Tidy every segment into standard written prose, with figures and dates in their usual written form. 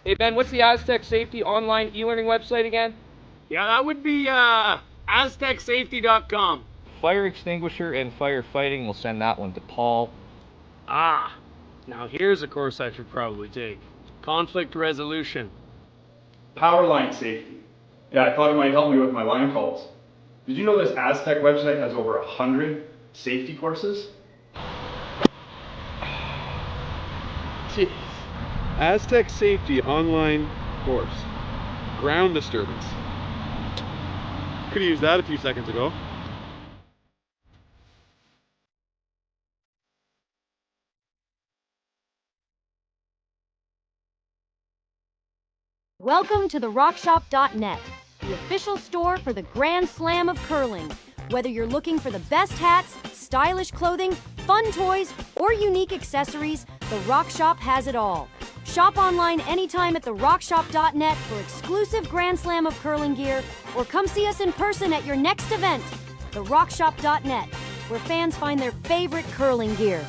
Hey Ben, what's the Aztec Safety online e-learning website again? Yeah, that would be aztecsafety.com. Fire extinguisher and firefighting. We'll send that one to Paul. Ah, now here's a course I should probably take. Conflict resolution. Power line safety. Yeah, I thought it might help me with my line calls. Did you know this Aztec website has over 100 safety courses? Jeez. Aztec Safety online course. Ground disturbance. Could have used that a few seconds ago. Welcome to the rockshop.net, the official store for the Grand Slam of curling. Whether you're looking for the best hats, stylish clothing, fun toys, or unique accessories, the Rock Shop has it all. Shop online anytime at therockshop.net for exclusive Grand Slam of curling gear, or come see us in person at your next event. Therockshop.net, where fans find their favorite curling gear.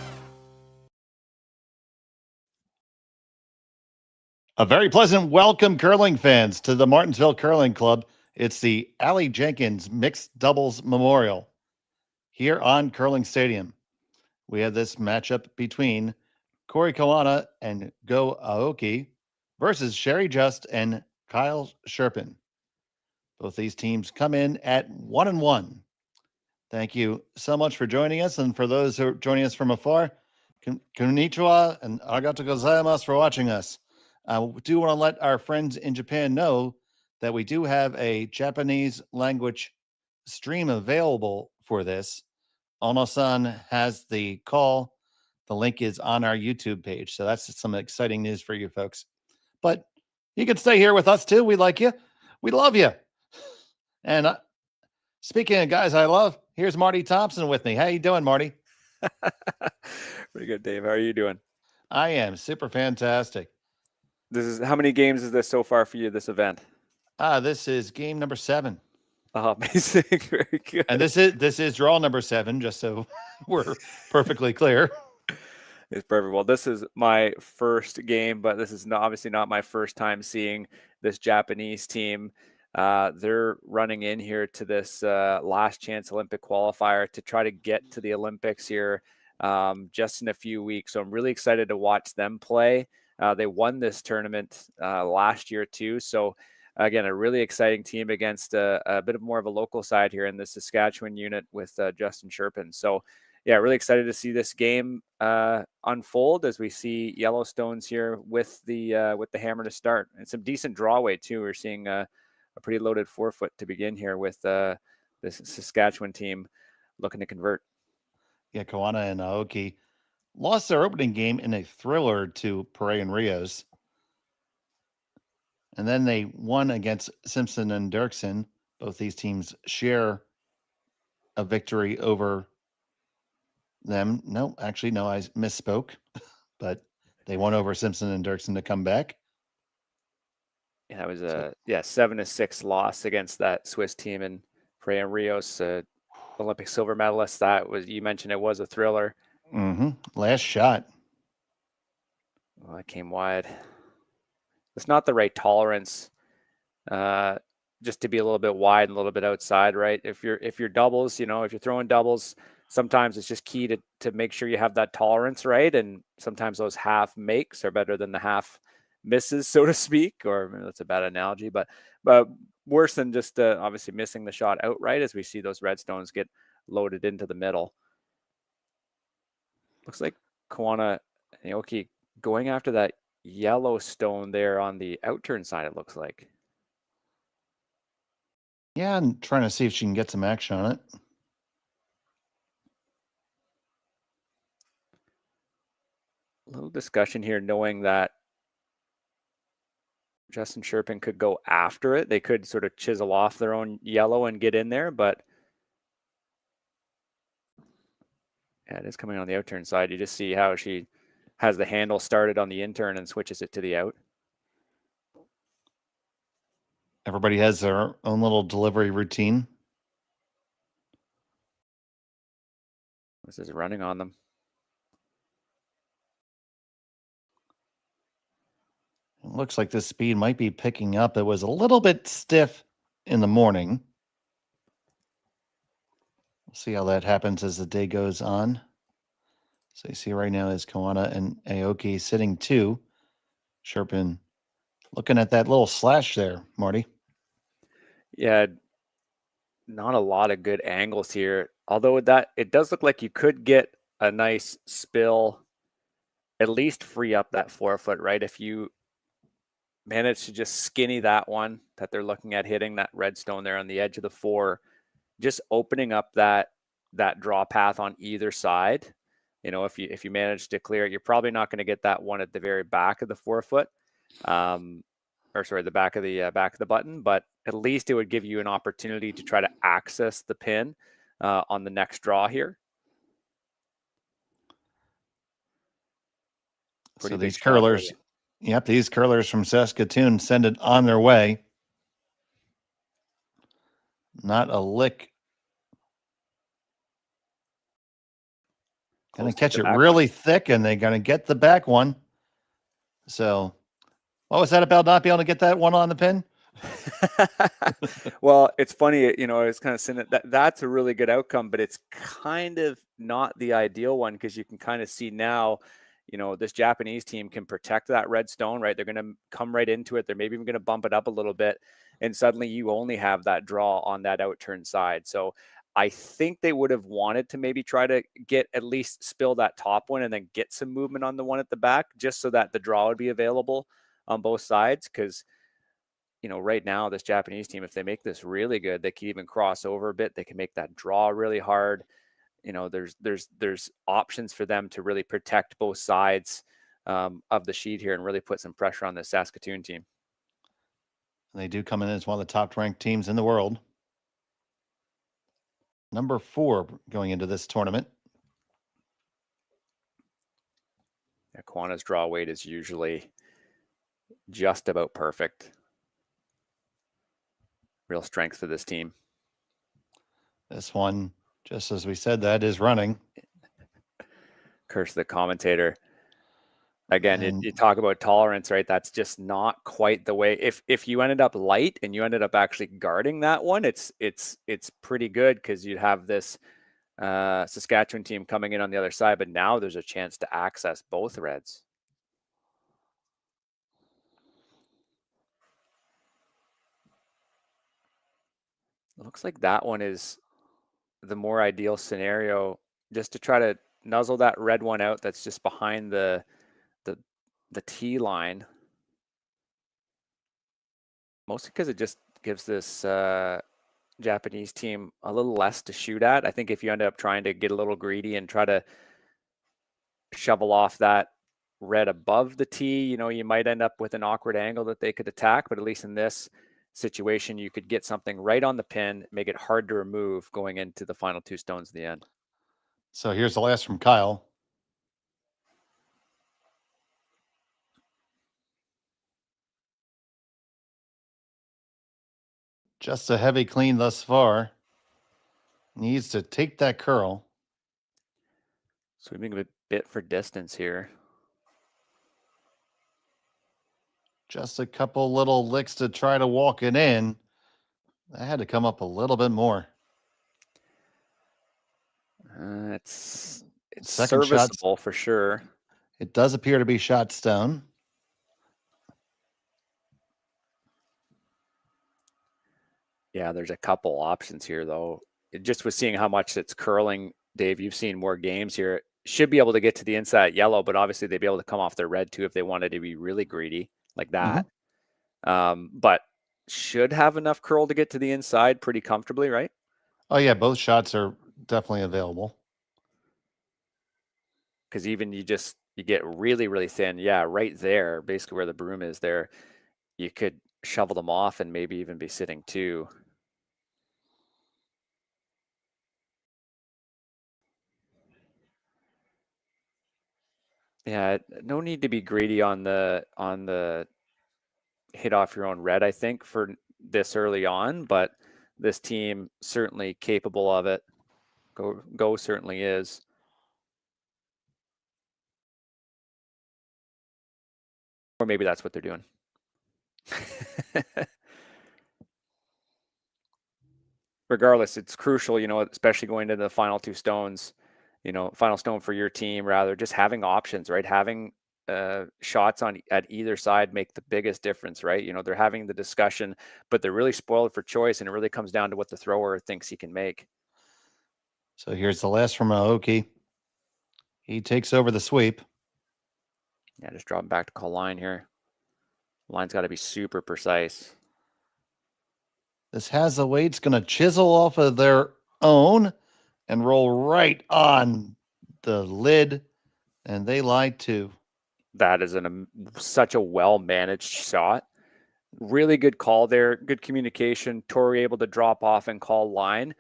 A very pleasant welcome, curling fans, to the Martensville Curling Club. It's the Aly Jenkins Mixed Doubles Memorial here on Curling Stadium. We have this matchup between Koana and Go Aoki versus Sherry Just and Kyle Cherpin. Both these teams come in at 1-1. Thank you so much for joining us, and for those who are joining us from afar, konnichiwa and arigatou gozaimasu for watching us. I do want to let our friends in Japan know that we do have a Japanese language stream available for this. Ono-san has the call. The link is on our YouTube page. So that's some exciting news for you folks. But you can stay here with us too. We like you. We love you. And speaking of guys I love, here's Marty Thompson with me. How you doing, Marty? Pretty good, Dave. How are you doing? I am super fantastic. How many games is this so far for you, this event? This is game number 7. Oh, amazing. Very good. And this is draw number 7, just so we're perfectly clear. It's perfect. Well, this is my first game, but this is obviously not my first time seeing this Japanese team. They're running in here to this last chance Olympic qualifier to try to get to the Olympics here just in a few weeks. So I'm really excited to watch them play. They won this tournament last year too. So again, a really exciting team against a bit of more of a local side here in the Saskatchewan unit with Justin Cherpin. So yeah, really excited to see this game unfold as we see Yellowstones here with the hammer to start, and some decent draw weight too. We're seeing a pretty loaded 4-foot to begin here with this Saskatchewan team looking to convert. Yeah, Koana and Aoki lost their opening game in a thriller to Pere and Rios. And then they won against Simpson and Dirksen. Both these teams share a victory over them. No, actually, no, I misspoke. But they won over Simpson and Dirksen to come back. Yeah, that was a 7-6 loss against that Swiss team, and Pere and Rios, Olympic silver medalist. That was, you mentioned it was a thriller. Last shot. Well, that came wide. It's not the right tolerance, just to be a little bit wide and a little bit outside, right? If you're doubles, if you're throwing doubles, sometimes it's just key to make sure you have that tolerance, right? And sometimes those half makes are better than the half misses, so to speak, or maybe that's a bad analogy, but worse than just obviously missing the shot outright, as we see those redstones get loaded into the middle. Looks like Koana and Aoki going after that yellow stone there on the outturn side, it looks like. Yeah, I'm trying to see if she can get some action on it. A little discussion here, knowing that Justin Cherpin could go after it. They could sort of chisel off their own yellow and get in there, but yeah, it is coming on the outturn side. You just see how she has the handle started on the in-turn and switches it to the out. Everybody has their own little delivery routine. This is running on them. Looks like this speed might be picking up. It was a little bit stiff in the morning. We'll see how that happens as the day goes on. So you see right now is Koana and Aoki sitting 2. Cherpin looking at that little slash there, Marty. Yeah, not a lot of good angles here. Although it does look like you could get a nice spill, at least free up that 4-foot, right? If you manage to just skinny that one that they're looking at hitting, that redstone there on the edge of the 4, just opening up that draw path on either side. You know, if you manage to clear it, you're probably not going to get that one at the very back of the 4-foot, or sorry, the back of the button. But at least it would give you an opportunity to try to access the pin on the next draw here. So these curlers, yep, these curlers from Saskatoon send it on their way. Not a lick. Going to catch it really thick, and they're going to get the back one. So what was that about not being able to get that one on the pin? Well, it's funny, you know, I was kind of saying that's a really good outcome, but it's kind of not the ideal one, because you can kind of see now, you know, this Japanese team can protect that red stone, right? They're going to come right into it. They're maybe even going to bump it up a little bit, and suddenly you only have that draw on that outturn side. So I think they would have wanted to maybe try to get at least spill that top one and then get some movement on the one at the back, just so that the draw would be available on both sides. Because, you know, right now this Japanese team, if they make this really good, they can even cross over a bit. They can make that draw really hard. You know, there's options for them to really protect both sides of the sheet here and really put some pressure on the Saskatoon team. And they do come in as one of the top ranked teams in the world. Number 4 going into this tournament. Yeah, Koana's draw weight is usually just about perfect. Real strength for this team. This one, just as we said, that is running. Curse the commentator. Again, you talk about tolerance, right? That's just not quite the way. If you ended up light and you ended up actually guarding that one, it's pretty good, because you'd have this Saskatchewan team coming in on the other side. But now there's a chance to access both reds. It looks like that one is the more ideal scenario, just to try to nuzzle that red one out that's just behind the T line. Mostly because it just gives this Japanese team a little less to shoot at. I think if you end up trying to get a little greedy and try to shovel off that red above the tee, you know, you might end up with an awkward angle that they could attack. But at least in this situation, you could get something right on the pin, make it hard to remove going into the final 2 stones at the end. So here's the last from Kyle. Just a heavy clean thus far. Needs to take that curl. Sweeping a bit for distance here. Just a couple little licks to try to walk it in. I had to come up a little bit more. It's serviceable for sure. It does appear to be shot stone. Yeah, there's a couple options here, though. Just with seeing how much it's curling, Dave, you've seen more games here. Should be able to get to the inside yellow, but obviously they'd be able to come off their red too if they wanted to be really greedy like that. But should have enough curl to get to the inside pretty comfortably, right? Oh, yeah, both shots are definitely available. Because even you get really, really thin. Yeah, right there, basically where the broom is there, you could shovel them off and maybe even be sitting 2. Yeah, no need to be greedy on the hit off your own red, I think, for this early on, but this team certainly capable of it. Go certainly is. Or maybe that's what they're doing. Regardless, it's crucial, especially going to the final two stones, final stone for your team, rather, just having options, right? Having shots at either side make the biggest difference, right? They're having the discussion, but they're really spoiled for choice, and it really comes down to what the thrower thinks he can make. So here's the last from Aoki. He takes over the sweep. Yeah, just dropping back to call line here. Line's got to be super precise. This has the weight's going to chisel off of their own and roll right on the lid, and they lie too. That is such a well-managed shot. Really good call there. Good communication. Tori able to drop off and call line.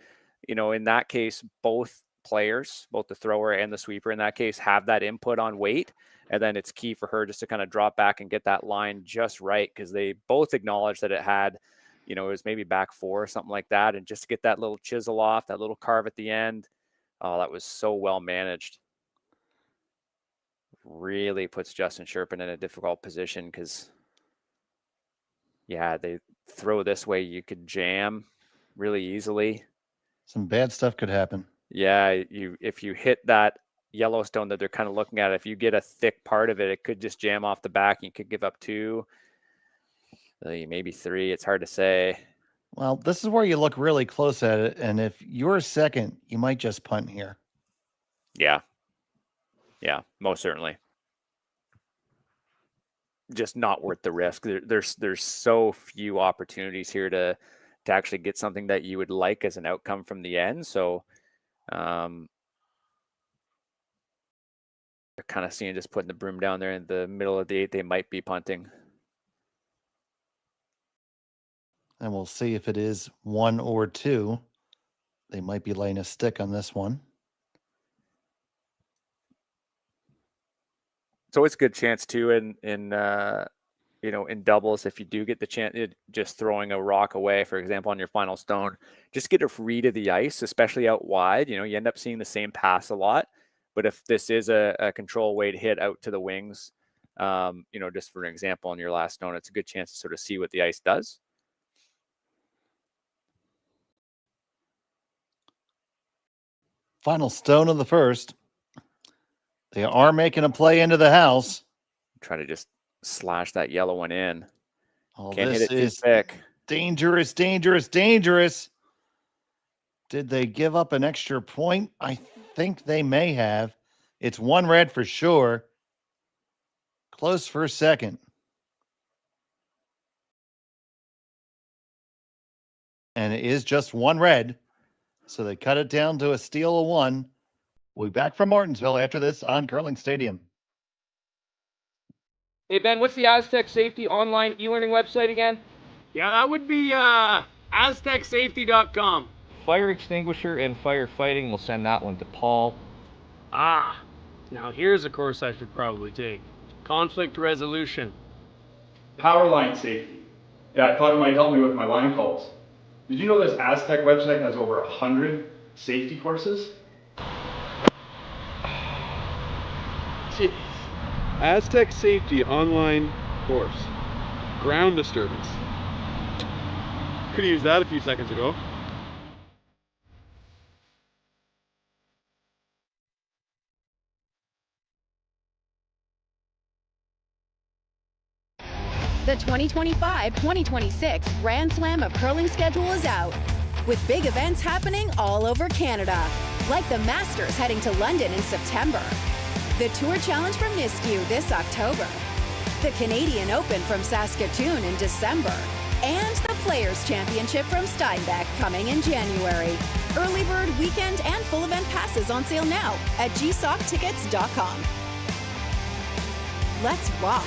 In that case, both players, both the thrower and the sweeper in that case, have that input on weight. And then it's key for her just to kind of drop back and get that line just right, because they both acknowledge that it had, it was maybe back 4 or something like that. And just to get that little chisel off, that little carve at the end, oh, that was so well managed. Really puts Justin Cherpin in a difficult position, because, yeah, they throw this way, you could jam really easily. Some bad stuff could happen. Yeah, if you hit that Yellowstone that they're kind of looking at, if you get a thick part of it, it could just jam off the back. You could give up 2, maybe 3. It's hard to say. Well, this is where you look really close at it, and if you're second, you might just punt here. Yeah, most certainly. Just not worth the risk. There's so few opportunities here to actually get something that you would like as an outcome from the end. So they're kind of seeing just putting the broom down there in the middle of the 8. They might be punting. And we'll see if it is 1 or 2. They might be laying a stick on this one. It's always a good chance too in doubles, if you do get the chance, just throwing a rock away, for example, on your final stone, just get a read of the ice, especially out wide. You end up seeing the same pass a lot. But if this is a control weight hit out to the wings, just for an example, on your last stone, it's a good chance to sort of see what the ice does. Final stone of the first. They are making a play into the house. Try to just slash that yellow one in. Oh, Can't this hit it too is thick. Dangerous, dangerous, dangerous. Did they give up an extra point? I think they may have. It's 1 red for sure. Close for a second. And it is just 1 red. So they cut it down to a steal of 1. We'll be back from Martensville after this on Curling Stadium. Hey, Ben, what's the Aztec Safety online e-learning website again? Yeah, that would be aztecsafety.com. Fire extinguisher and firefighting, we'll send that one to Paul. Now here's a course I should probably take. Conflict resolution. Power line safety. Yeah, I thought it might help me with my line calls. Did you know this Aztec website has over 100 safety courses? Jeez. Aztec Safety online course. Ground disturbance. Could have used that a few seconds ago. The 2025-2026 Grand Slam of Curling schedule is out, with big events happening all over Canada, like the Masters heading to London in September, the Tour Challenge from Nisku this October, the Canadian Open from Saskatchewan in December, and the Players' Championship from Steinbeck coming in January. Early bird weekend and full event passes on sale now at gsoctickets.com. Let's rock.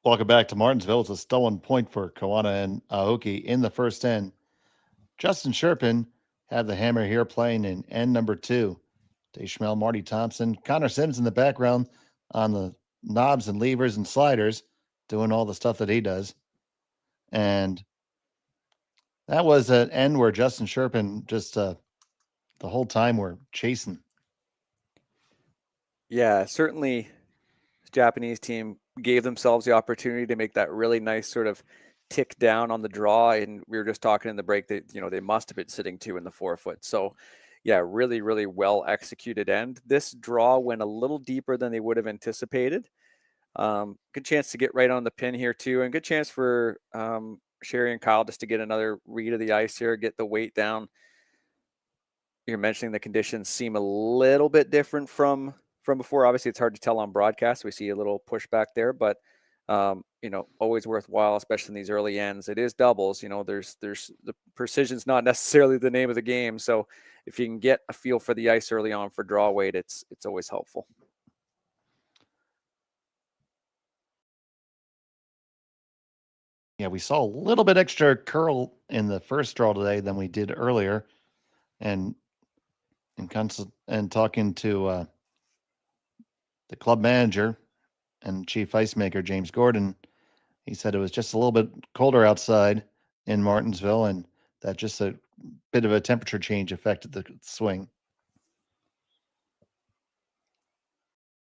Welcome back to Martensville. It's a stolen point for Koana and Aoki in the first end. Justin Cherpin had the hammer here playing in end number 2. Dave Schmel, Marty Thompson, Connor Sims in the background on the knobs and levers and sliders, doing all the stuff that he does. And that was an end where Justin Cherpin just the whole time were chasing. Yeah, certainly Japanese team gave themselves the opportunity to make that really nice sort of tick down on the draw. And we were just talking in the break that, they must have been sitting 2 in the 4-foot. So yeah, really, really well executed end. This draw went a little deeper than they would have anticipated. Good chance to get right on the pin here too. And good chance for Sherry and Kyle just to get another read of the ice here, get the weight down. You're mentioning the conditions seem a little bit different from before. Obviously, it's hard to tell on broadcast. We see a little pushback there, but always worthwhile, especially in these early ends. It is doubles. There's the precision's not necessarily the name of the game. So if you can get a feel for the ice early on for draw weight, it's always helpful. Yeah, we saw a little bit extra curl in the first draw today than we did earlier, and talking to the club manager and chief ice maker James Gordon, he said it was just a little bit colder outside in Martensville, and that just a bit of a temperature change affected the swing.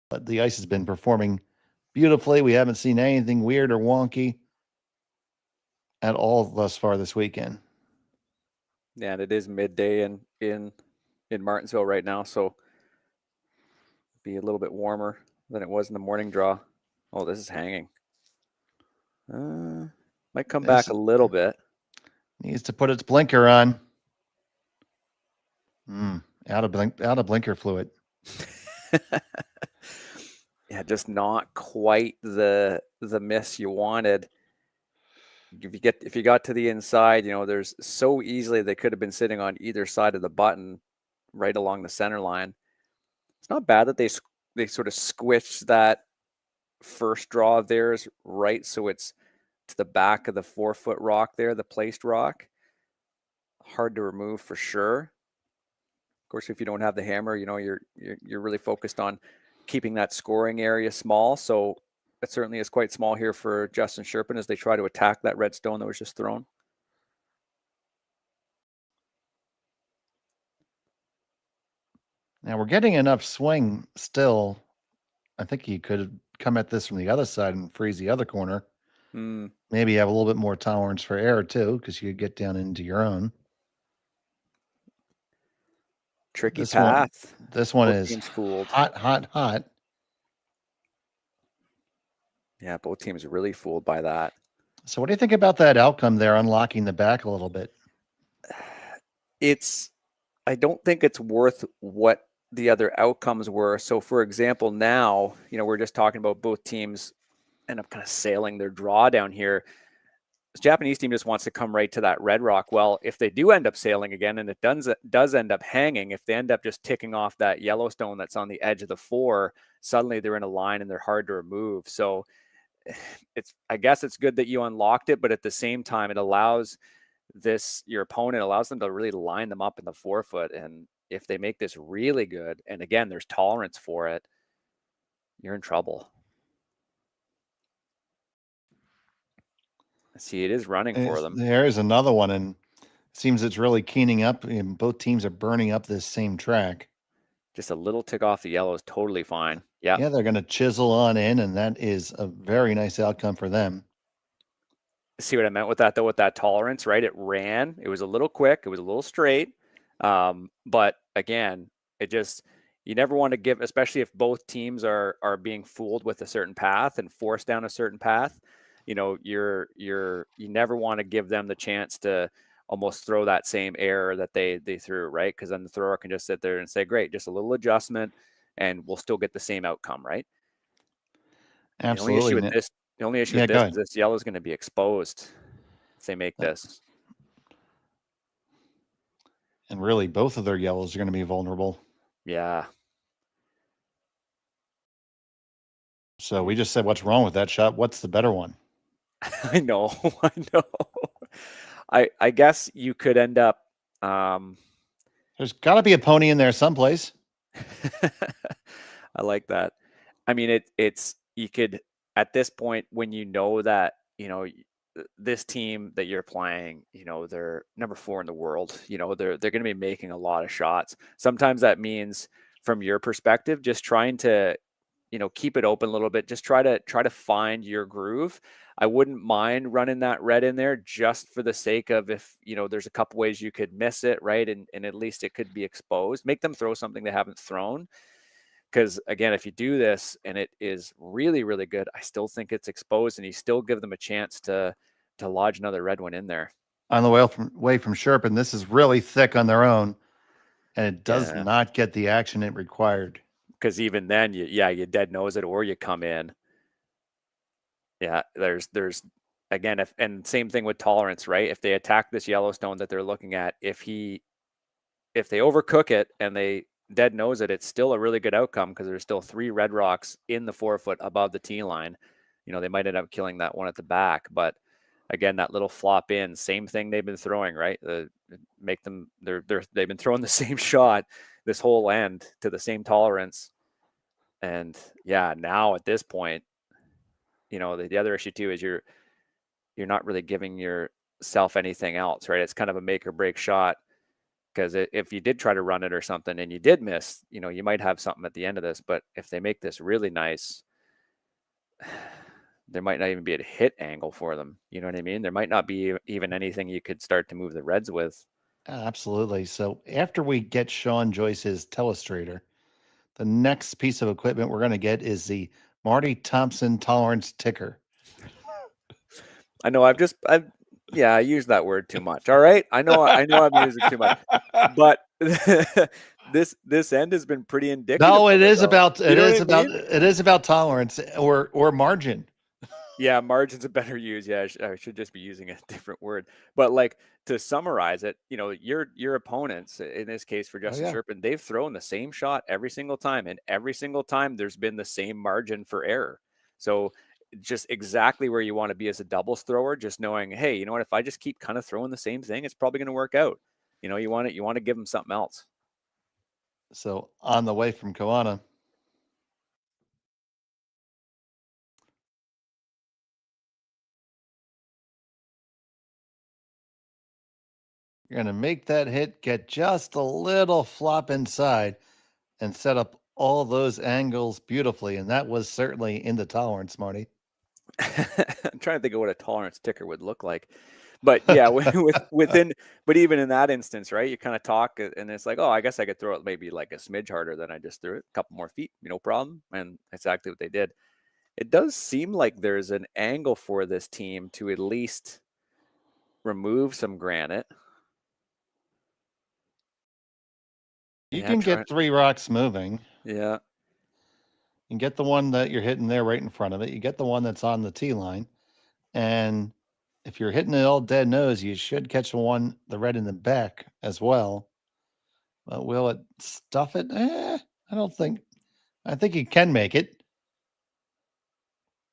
But the ice has been performing beautifully. We haven't seen anything weird or wonky at all thus far this weekend. Yeah, and it is midday in Martensville right now, so be a little bit warmer than it was in the morning draw. Oh, this is hanging. Might come back a little bit. Needs to put its blinker on. Out of blinker fluid. Yeah, just not quite the miss you wanted. If you got to the inside, there's so easily they could have been sitting on either side of the button, right along the center line. It's not bad that they sort of squished that first draw of theirs right, so it's to the back of the 4-foot rock there, the placed rock. Hard to remove for sure. Of course, if you don't have the hammer, you're really focused on keeping that scoring area small. So it certainly is quite small here for Justin Cherpin as they try to attack that red stone that was just thrown. Now we're getting enough swing still. I think you could come at this from the other side and freeze the other corner. Maybe have a little bit more tolerance for error too, because you could get down into your own. Tricky path. This one is hot. Yeah, both teams are really fooled by that. So what do you think about that outcome there, unlocking the back a little bit? I don't think it's worth what the other outcomes were. So for example, now, we're just talking about both teams end up kind of sailing their draw down here. This Japanese team just wants to come right to that red rock. Well, if they do end up sailing again, and it does end up hanging, if they end up just ticking off that Yellowstone that's on the edge of the 4, suddenly they're in a line and they're hard to remove. So I guess it's good that you unlocked it, but at the same time, it allows your opponent allows them to really line them up in the 4-foot. And if they make this really good, and again, there's tolerance for it, you're in trouble. See, it is running for them. There is another one, and it seems it's really keening up. And both teams are burning up this same track. Just a little tick off the yellow is totally fine. Yeah. Yeah, they're going to chisel on in, and that is a very nice outcome for them. See what I meant with that, though, with that tolerance, right? It ran. It was a little quick. It was a little straight. But again, you never want to give, especially if both teams are being fooled with a certain path and forced down a certain path. You never want to give them the chance to almost throw that same error that they threw, right? Because then the thrower can just sit there and say, great, just a little adjustment and we'll still get the same outcome, right? Absolutely. The only issue with this is this yellow is going to be exposed if they make this. And really, both of their yellows are going to be vulnerable. Yeah. So we just said, what's wrong with that shot? What's the better one? I know. I guess you could end up. There's got to be a pony in there someplace. I like that. I mean, you could, at this point, when you know that, this team that you're playing, they're number 4 in the world, they're going to be making a lot of shots. Sometimes that means, from your perspective, just trying to, keep it open a little bit. Just try to find your groove. I wouldn't mind running that red in there just for the sake of if, there's a couple ways you could miss it, right? And at least it could be exposed. Make them throw something they haven't thrown. Because again, if you do this and it is really, really good, I still think it's exposed, and you still give them a chance to lodge another red one in there. On the way from Cherpin, this is really thick on their own, and it does not get the action it required. Because even then, you dead nose it or you come in. Yeah, there's again, and same thing with tolerance, right? If they attack this Yellowstone that they're looking at, if they overcook it and they dead nose it, it's still a really good outcome because there's still 3 red rocks in the 4-foot above the tee line. They might end up killing that one at the back, but again, that little flop in, same thing they've been throwing, right? They've been throwing the same shot this whole end to the same tolerance. And yeah, now at this point, the other issue too is you're not really giving yourself anything else, right? It's kind of a make or break shot, because if you did try to run it or something and you did miss, you might have something at the end of this. But if they make this really nice, there might not even be a hit angle for them. You know what I mean? There might not be even anything you could start to move the reds with. Absolutely. So after we get Sean Joyce's telestrator, the next piece of equipment we're going to get is the Marty Thompson tolerance ticker. I know I use that word too much. All right. I know I'm using it too much, but this end has been pretty indicative. No, it is about tolerance or margin. Yeah, margin's a better use. Yeah, I should just be using a different word. But like, to summarize it, your opponents, in this case for Justin Cherpin, they've thrown the same shot every single time, and every single time there's been the same margin for error. So just exactly where you want to be as a doubles thrower, just knowing, hey, you know what, if I just keep kind of throwing the same thing, it's probably going to work out. You want to give them something else. So on the way from Koana, you're going to make that hit, get just a little flop inside, and set up all those angles beautifully. And that was certainly in the tolerance, Marty. I'm trying to think of what a tolerance ticker would look like. But yeah, but even in that instance, right, you kind of talk and it's like, oh, I guess I could throw it maybe like a smidge harder than I just threw it, a couple more feet, no problem. And that's exactly what they did. It does seem like there's an angle for this team to at least remove some granite. You can get 3 rocks moving. Yeah. You can get the one that you're hitting there right in front of it. You get the one that's on the tee line. And if you're hitting it all dead nose, you should catch the red in the back as well. But will it stuff it? I don't think. I think you can make it.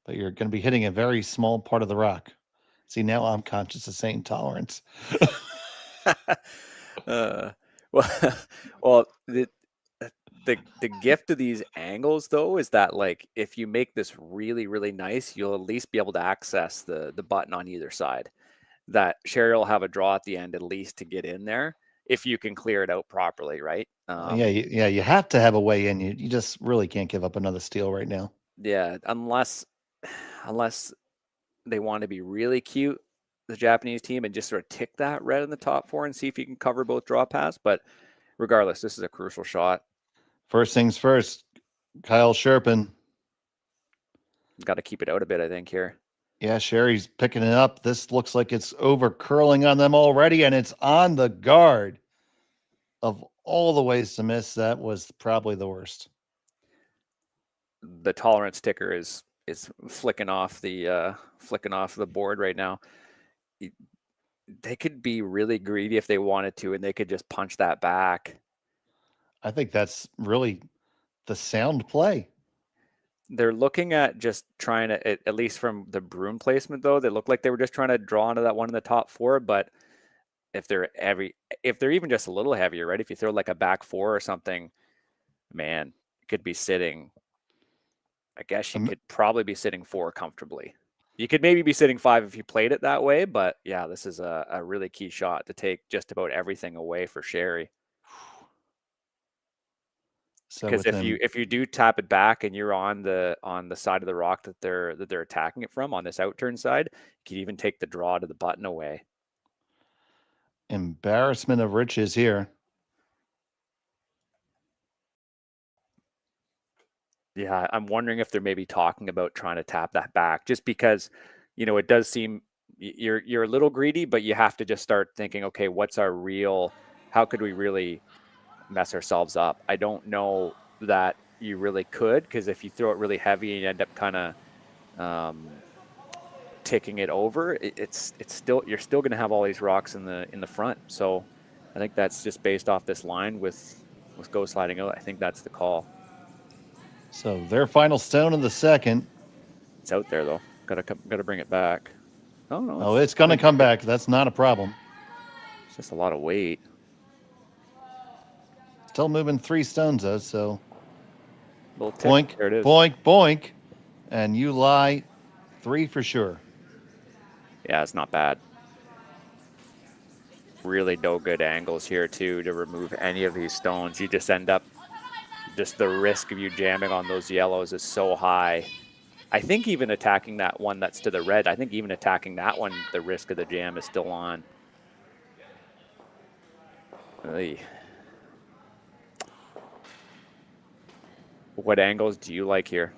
But you're going to be hitting a very small part of the rock. See, now I'm conscious of saying tolerance. Well, the gift of these angles though is that, like, if you make this really, really nice, you'll at least be able to access the button on either side. That Sherry will have a draw at the end at least to get in there if you can clear it out properly, right? You have to have a way in. You just really can't give up another steal right now. Yeah, unless they want to be really cute, the Japanese team, and just sort of tick that red in the top 4 and see if you can cover both draw paths. But regardless, this is a crucial shot. First things first, Kyle Cherpin. Got to keep it out a bit, I think, here. Yeah, Sherry's picking it up. This looks like it's over curling on them already, and it's on the guard. Of all the ways to miss, that was probably the worst. The tolerance ticker is flicking off the board right now. They could be really greedy if they wanted to, and they could just punch that back. I think that's really the sound play. They're looking at just trying to, at least from the broom placement though, they look like they were just trying to draw into that one in the top 4. But if they're even just a little heavier, right? If you throw like a back 4 or something, man, it could be sitting. I guess you could probably be sitting 4 comfortably. You could maybe be sitting 5 if you played it that way, but yeah, this is a really key shot to take just about everything away for Sherry. So Because if you do tap it back and you're on the side of the rock that they're attacking it from, on this outturn side, you could even take the draw to the button away. Embarrassment of riches here. Yeah, I'm wondering if they're maybe talking about trying to tap that back, just because, it does seem you're a little greedy, but you have to just start thinking, okay, how could we really mess ourselves up? I don't know that you really could, because if you throw it really heavy and you end up kind of ticking it over, it's still, you're still going to have all these rocks in the front. So I think that's just based off this line with go sliding out. I think that's the call. So their final stone of the second. It's out there though. Gotta bring it back. Oh no. Oh, it's going to come back. That's not a problem. It's just a lot of weight. Still moving 3 stones though, so Little tick. boink, There it is. boink, boink, and you lie 3 for sure. Yeah, it's not bad. Really no good angles here too to remove any of these stones. You just end up, just the risk of you jamming on those yellows is so high. I think even attacking that one that's to the red, I think even attacking that one, the risk of the jam is still on. Oy. What angles do you like here?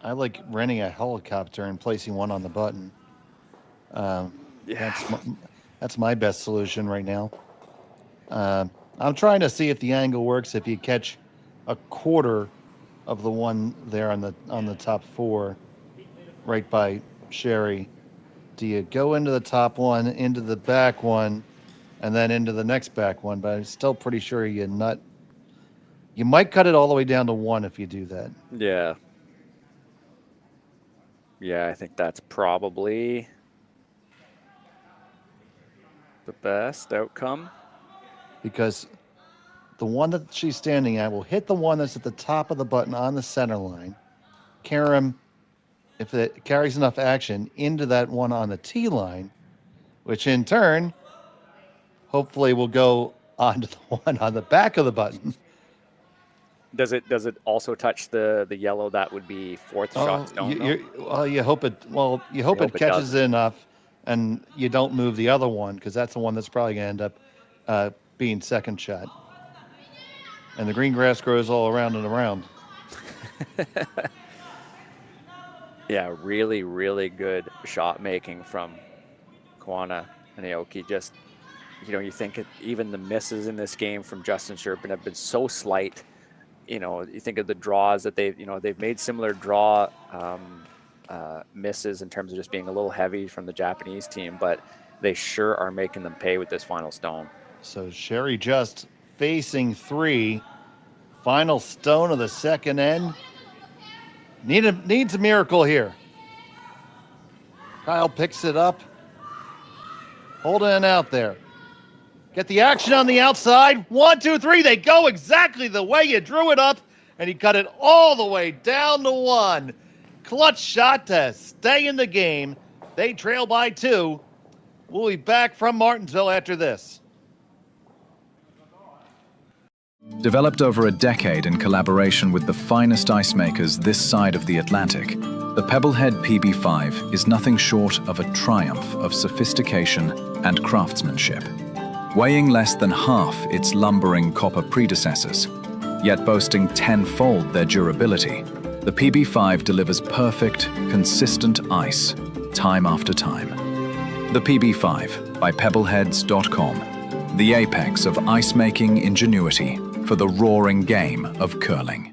I like renting a helicopter and placing one on the button. That's my best solution right now. I'm trying to see if the angle works if you catch a quarter of the one there on the top 4, right by Sherry. Do you go into the top one, into the back one, and then into the next back one? But I'm still pretty sure you might cut it all the way down to 1 if you do that. Yeah. Yeah, I think that's probably the best outcome. Because the one that she's standing at will hit the one that's at the top of the button on the center line. Carry him, if it carries enough action, into that one on the T line, which in turn, hopefully will go onto the one on the back of the button. Does it also touch the yellow that would be 4th shot stone? You hope it catches it enough, and you don't move the other one, because that's the one that's probably going to end up being 2nd shot. And the green grass grows all around and around. Yeah, really, really good shot making from Koana and Aoki. Just, you think even the misses in this game from Justin Cherpin have been so slight. You think of the draws that they've made similar draw misses in terms of just being a little heavy from the Japanese team, but they sure are making them pay with this final stone. So Sherry just facing 3, final stone of the second end. Needs a miracle here. Kyle picks it up, holding it out there. Get the action on the outside. 1, 2, 3. They go exactly the way you drew it up, and he cut it all the way down to 1. Clutch shot to stay in the game. They trail by 2. We'll be back from Martensville after this. Developed over a decade in collaboration with the finest ice makers this side of the Atlantic, the Pebblehead PB5 is nothing short of a triumph of sophistication and craftsmanship. Weighing less than half its lumbering copper predecessors, yet boasting 10-fold their durability, the PB5 delivers perfect, consistent ice, time after time. The PB5 by Pebbleheads.com, the apex of ice-making ingenuity for the roaring game of curling.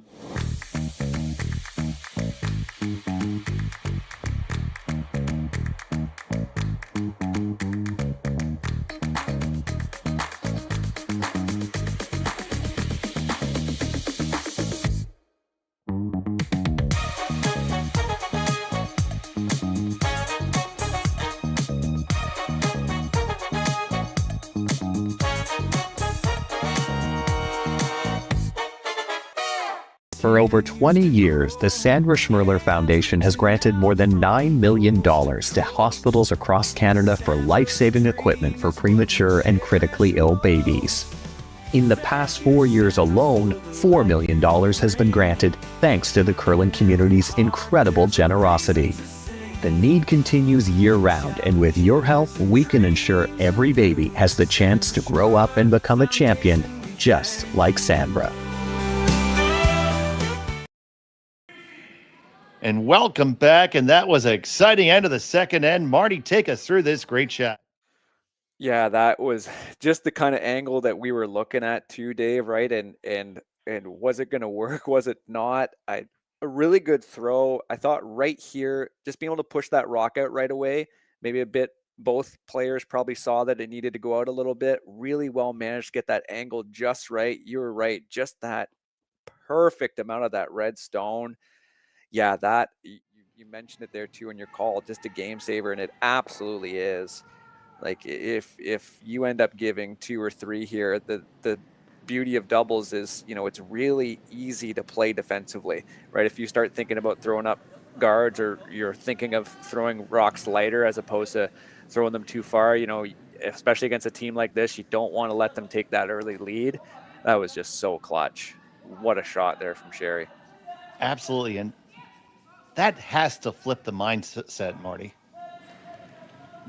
For over 20 years, the Sandra Schmirler Foundation has granted more than $9 million to hospitals across Canada for life-saving equipment for premature and critically ill babies. In the past 4 years alone, $4 million has been granted thanks to the curling community's incredible generosity. The need continues year-round, and with your help, we can ensure every baby has the chance to grow up and become a champion, just like Sandra. And welcome back, and that was an exciting end of the second end. Marty, take us through this great shot. Yeah, that was just the kind of angle that we were looking at too, Dave, right? And was it going to work? Was it not? A really good throw. I thought right here, just being able to push that rock out right away, maybe a bit, both players probably saw that it needed to go out a little bit. Really well managed to get that angle just right. You were right. Just that perfect amount of that red stone. Yeah, that you mentioned it there too in your call, just a game saver, and it absolutely is. Like if you end up giving 2 or 3 here, the beauty of doubles is, it's really easy to play defensively, right? If you start thinking about throwing up guards, or you're thinking of throwing rocks lighter as opposed to throwing them too far, especially against a team like this, you don't want to let them take that early lead. That was just so clutch. What a shot there from Sherry. Absolutely. And that has to flip the mindset, Marty.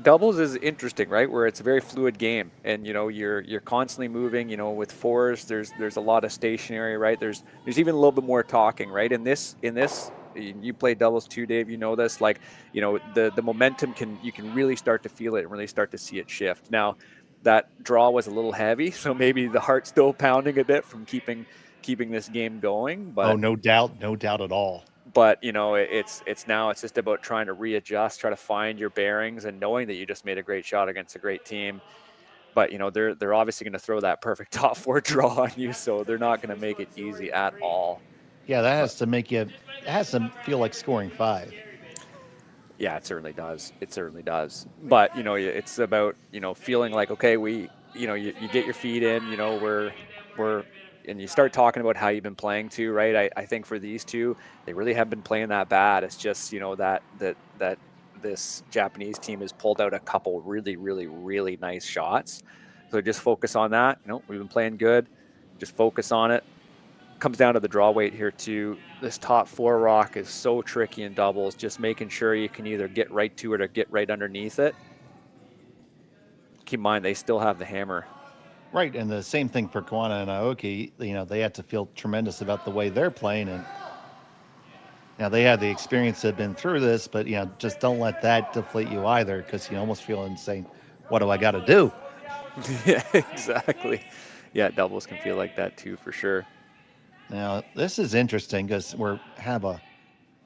Doubles is interesting, right? Where it's a very fluid game, and you're constantly moving. With fours, there's a lot of stationary, right? There's even a little bit more talking, right? In this, you play doubles too, Dave. You know this, the momentum you can really start to feel it and really start to see it shift. Now, that draw was a little heavy, so maybe the heart's still pounding a bit from keeping this game going. But no doubt at all. But it's just about trying to readjust, try to find your bearings, and knowing that you just made a great shot against a great team. But they're obviously going to throw that perfect top 4 draw on you, so they're not going to make it easy at all. Yeah, that has to feel like scoring 5. Yeah, it certainly does. It certainly does. But it's about feeling like, okay, you get your feet in. We're and you start talking about how you've been playing too, right? I think for these two, they really haven't been playing that bad. It's just that this Japanese team has pulled out a couple really, really, really nice shots. So just focus on that. We've been playing good. Just focus on it. Comes down to the draw weight here too. This top 4 rock is so tricky in doubles. Just making sure you can either get right to it or get right underneath it. Keep in mind, they still have the hammer. Right, and the same thing for Koana and Aoki. They have to feel tremendous about the way they're playing, and they have the experience, have been through this, but just don't let that deflate you either, because you almost feel insane. What do I got to do? Yeah, exactly. Yeah, doubles can feel like that too, for sure. Now this is interesting because we have a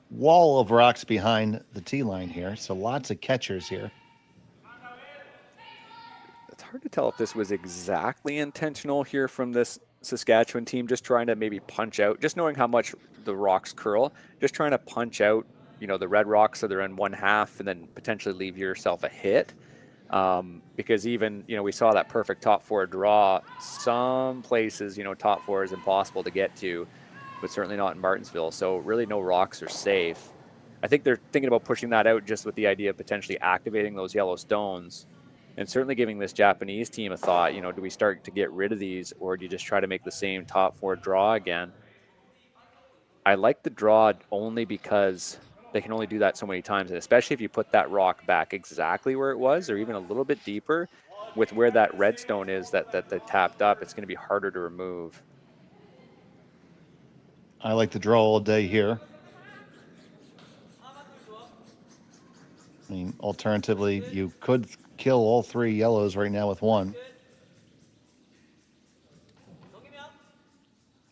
wall of rocks behind the tee line here, so lots of catchers here. It's hard to tell if this was exactly intentional here from this Saskatchewan team, just trying to maybe punch out, just knowing how much the rocks curl, just trying to punch out, the red rocks so they're in one half and then potentially leave yourself a hit. Because even, we saw that perfect top 4 draw. Some places, top 4 is impossible to get to, but certainly not in Martensville. So really no rocks are safe. I think they're thinking about pushing that out just with the idea of potentially activating those yellow stones. And certainly giving this Japanese team a thought, do we start to get rid of these, or do you just try to make the same top 4 draw again? I like the draw only because they can only do that so many times, and especially if you put that rock back exactly where it was, or even a little bit deeper, with where that red stone is that they tapped up, it's going to be harder to remove. I like the draw all day here. I mean, alternatively, you could kill all 3 yellows right now with 1.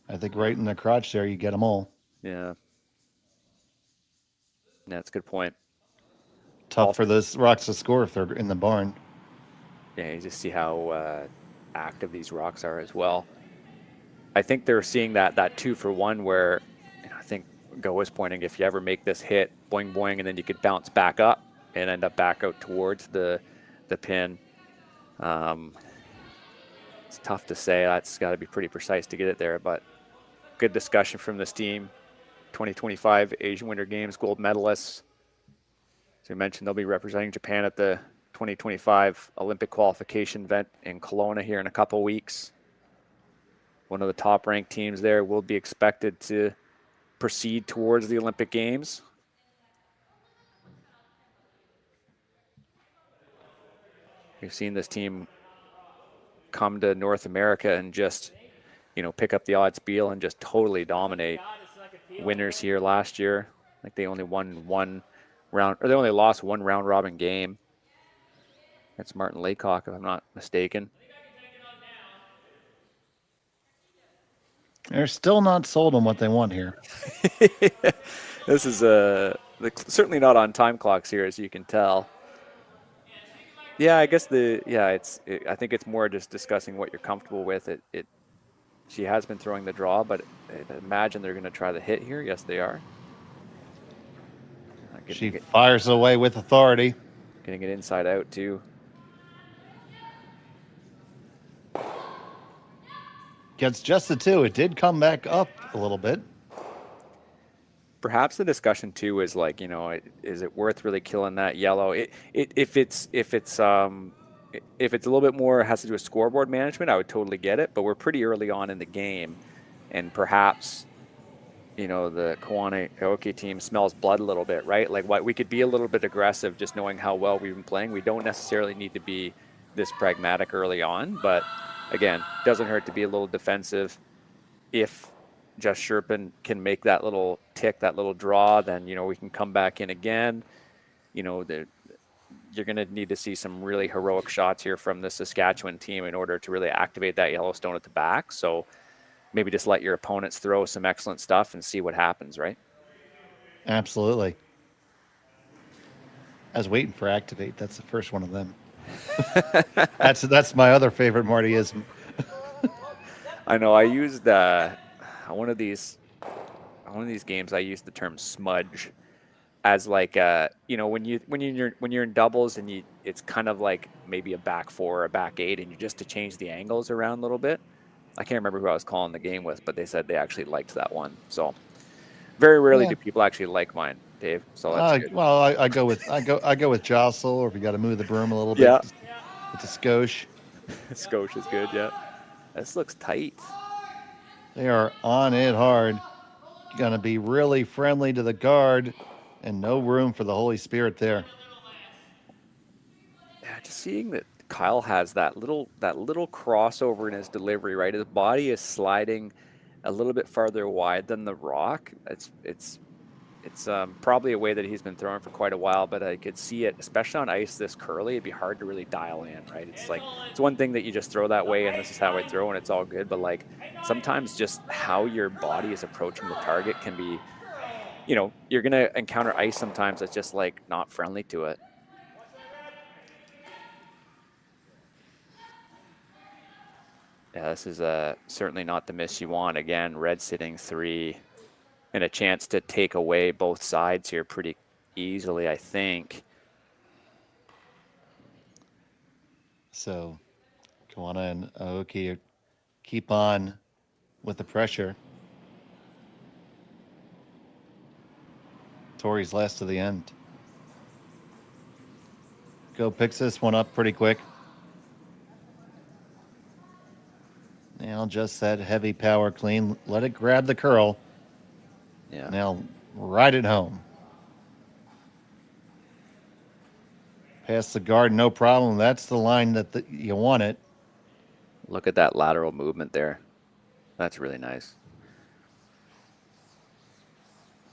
I think right in the crotch there, you get them all. Yeah. That's a good point. Tough for those rocks to score if they're in the barn. Yeah, you just see how active these rocks are as well. I think they're seeing that 2-for-1 where I think Go was pointing, if you ever make this hit, boing, boing, and then you could bounce back up and end up back out towards the pin. It's tough to say. That's got to be pretty precise to get it there, but good discussion from this team. 2025 Asian Winter Games gold medalists. As we mentioned, they'll be representing Japan at the 2025 Olympic qualification event in Kelowna here in a couple weeks. one of the top-ranked teams there, will be expected to proceed towards the Olympic Games. We've seen this team come to North America and just, pick up the odd spiel and just totally dominate. Winners here last year. Like they only won one round, or they only lost one round robin game. That's Martin Laycock, if I'm not mistaken. They're still not sold on what they want here. This is certainly not on time clocks here, as you can tell. Yeah, I guess I think it's more just discussing what you're comfortable with. She has been throwing the draw, but I imagine they're going to try the hit here. Yes, they are. She fires away with authority. Getting it inside out, too. Gets just the two. It did come back up a little bit. Perhaps the discussion too is like, is it worth really killing that yellow? If it's a little bit more has to do with scoreboard management, I would totally get it. But we're pretty early on in the game, and perhaps the Koana Aoki team smells blood a little bit, right? Like we could be a little bit aggressive, just knowing how well we've been playing. We don't necessarily need to be this pragmatic early on, but again, doesn't hurt to be a little defensive. If just Cherpin can make that little tick, that little draw, then, we can come back in again. You're going to need to see some really heroic shots here from the Saskatchewan team in order to really activate that Yellowstone at the back. So maybe just let your opponents throw some excellent stuff and see what happens, right? Absolutely. I was waiting for activate. That's the first one of them. That's my other favorite Martyism. I know. I used one of these games. I used the term smudge as like when you're in doubles and it's kind of like maybe a back four or a back eight, and you just to change the angles around a little bit. I can't remember who I was calling the game with, but they said they actually liked that one. So very rarely do people actually like mine, Dave. So that's good. Well, I go with jostle, or if you got to move the broom a little bit. Yeah. It's a skosh. Skosh is good. Yeah. This looks tight. They are on it hard. Going to be really friendly to the guard, and no room for the Holy Spirit there. Yeah, just seeing that Kyle has that little crossover in his delivery, right? His body is sliding a little bit farther wide than the rock. It's probably a way that he's been throwing for quite a while, but I could see it, especially on ice this curly, it'd be hard to really dial in, right? It's one thing that you just throw that way and this is how I throw and it's all good, but like sometimes just how your body is approaching the target can be, you're going to encounter ice sometimes that's just like not friendly to it. Yeah, this is certainly not the miss you want. Again, red sitting 3. And a chance to take away both sides here pretty easily, I think. So, Koana and Aoki keep on with the pressure. Tori's last to the end. Go picks this one up pretty quick. Now just that heavy power clean. Let it grab the curl. Yeah. Now ride it home. Past the guard, no problem. That's the line that you want it. Look at that lateral movement there. That's really nice.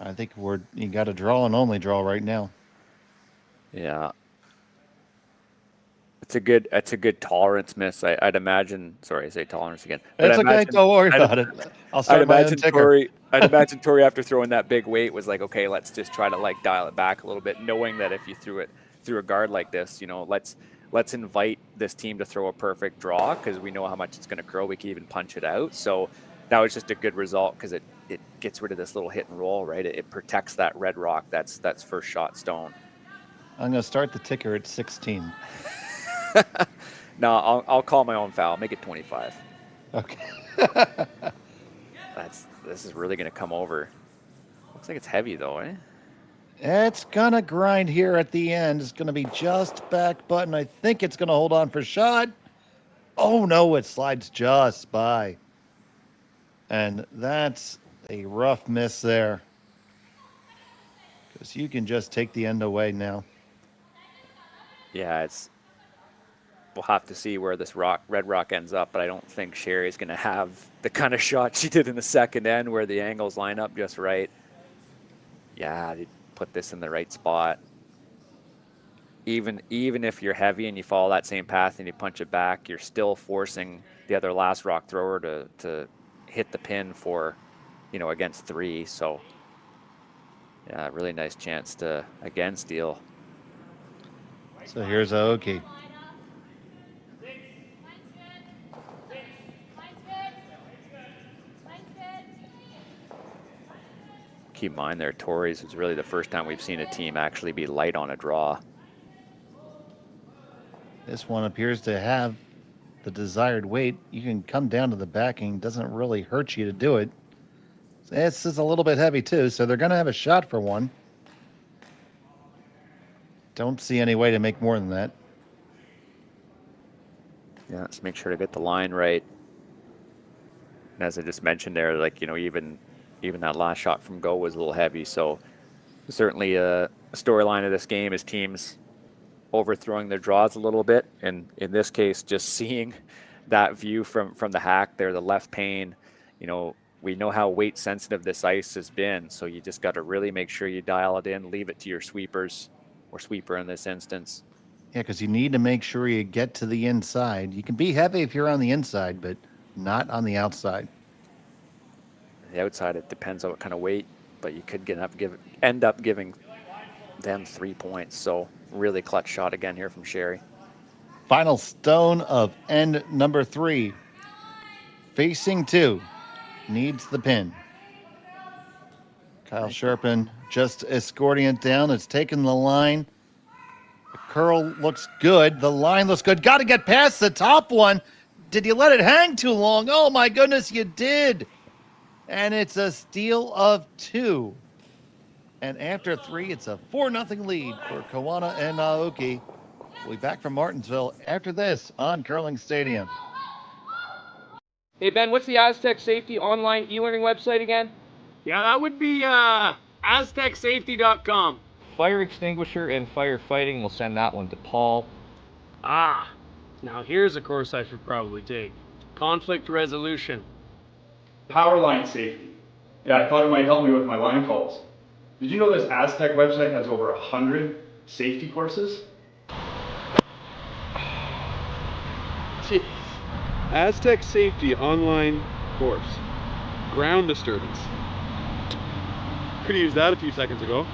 I think you got a draw and only draw right now. Yeah. It's a good tolerance miss. I'd imagine. Sorry, I say tolerance again. It's okay. Don't worry about it. I'll start my own ticker. I'd imagine Tori, after throwing that big weight, was like, okay, let's just try to like dial it back a little bit, knowing that if you threw it through a guard like this, let's invite this team to throw a perfect draw because we know how much it's going to curl. We can even punch it out. So that was just a good result because it gets rid of this little hit and roll, right? It protects that red rock. That's first shot stone. I'm going to start the ticker at 16. No, I'll call my own foul. Make it 25. Okay. This is really going to come over. Looks like it's heavy though, eh? It's going to grind here at the end. It's going to be just back button. I think it's going to hold on for shot. Oh no, it slides just by. And that's a rough miss there. Because you can just take the end away now. Yeah, we'll have to see where this red rock ends up, but I don't think Sherry's going to have the kind of shot she did in the second end where the angles line up just right. Yeah, they put this in the right spot. Even if you're heavy and you follow that same path and you punch it back, you're still forcing the other last rock thrower to hit the pin for, against 3. So, yeah, really nice chance to, again, steal. So here's Aoki. Keep in mind there, Tori's is really the first time we've seen a team actually be light on a draw. This one appears to have the desired weight. You can come down to the backing. Doesn't really hurt you to do it. This is a little bit heavy too, so they're going to have a shot for one. Don't see any way to make more than that. Yeah, let's make sure to get the line right. And as I just mentioned there, like, even that last shot from go was a little heavy. So certainly a storyline of this game is teams overthrowing their draws a little bit. And in this case, just seeing that view from the hack there, the left pane, we know how weight sensitive this ice has been. So you just got to really make sure you dial it in, leave it to your sweepers, or sweeper in this instance. Yeah, because you need to make sure you get to the inside. You can be heavy if you're on the inside, but not on the outside. The outside, it depends on what kind of weight, but you could end up giving them 3 points. So really clutch shot again here from Sherry. Final stone of end number 3. Facing 2. Needs the pin. Kyle Cherpin just escorting it down. It's taken the line. The curl looks good. The line looks good. Got to get past the top one. Did you let it hang too long? Oh my goodness, you did. And it's a steal of 2. And after 3, it's a 4-0 lead for Koana and Aoki. We'll be back from Martensville after this on Curling Stadium. Hey, Ben, what's the Aztec Safety online e-learning website again? Yeah, that would be aztecsafety.com. Fire extinguisher and firefighting, we'll send that one to Paul. Now here's a course I should probably take. Conflict resolution. Power line safety. Yeah, I thought it might help me with my line calls. Did you know this Aztec website has over 100 safety courses? Jeez. Aztec Safety online course. Ground disturbance. Could have used that a few seconds ago.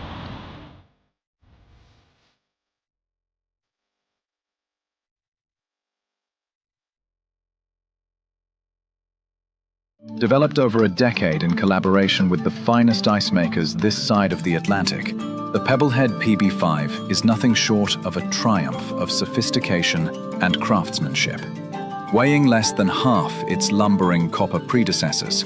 Developed over a decade in collaboration with the finest ice makers this side of the Atlantic, the Pebblehead PB5 is nothing short of a triumph of sophistication and craftsmanship. Weighing less than half its lumbering copper predecessors,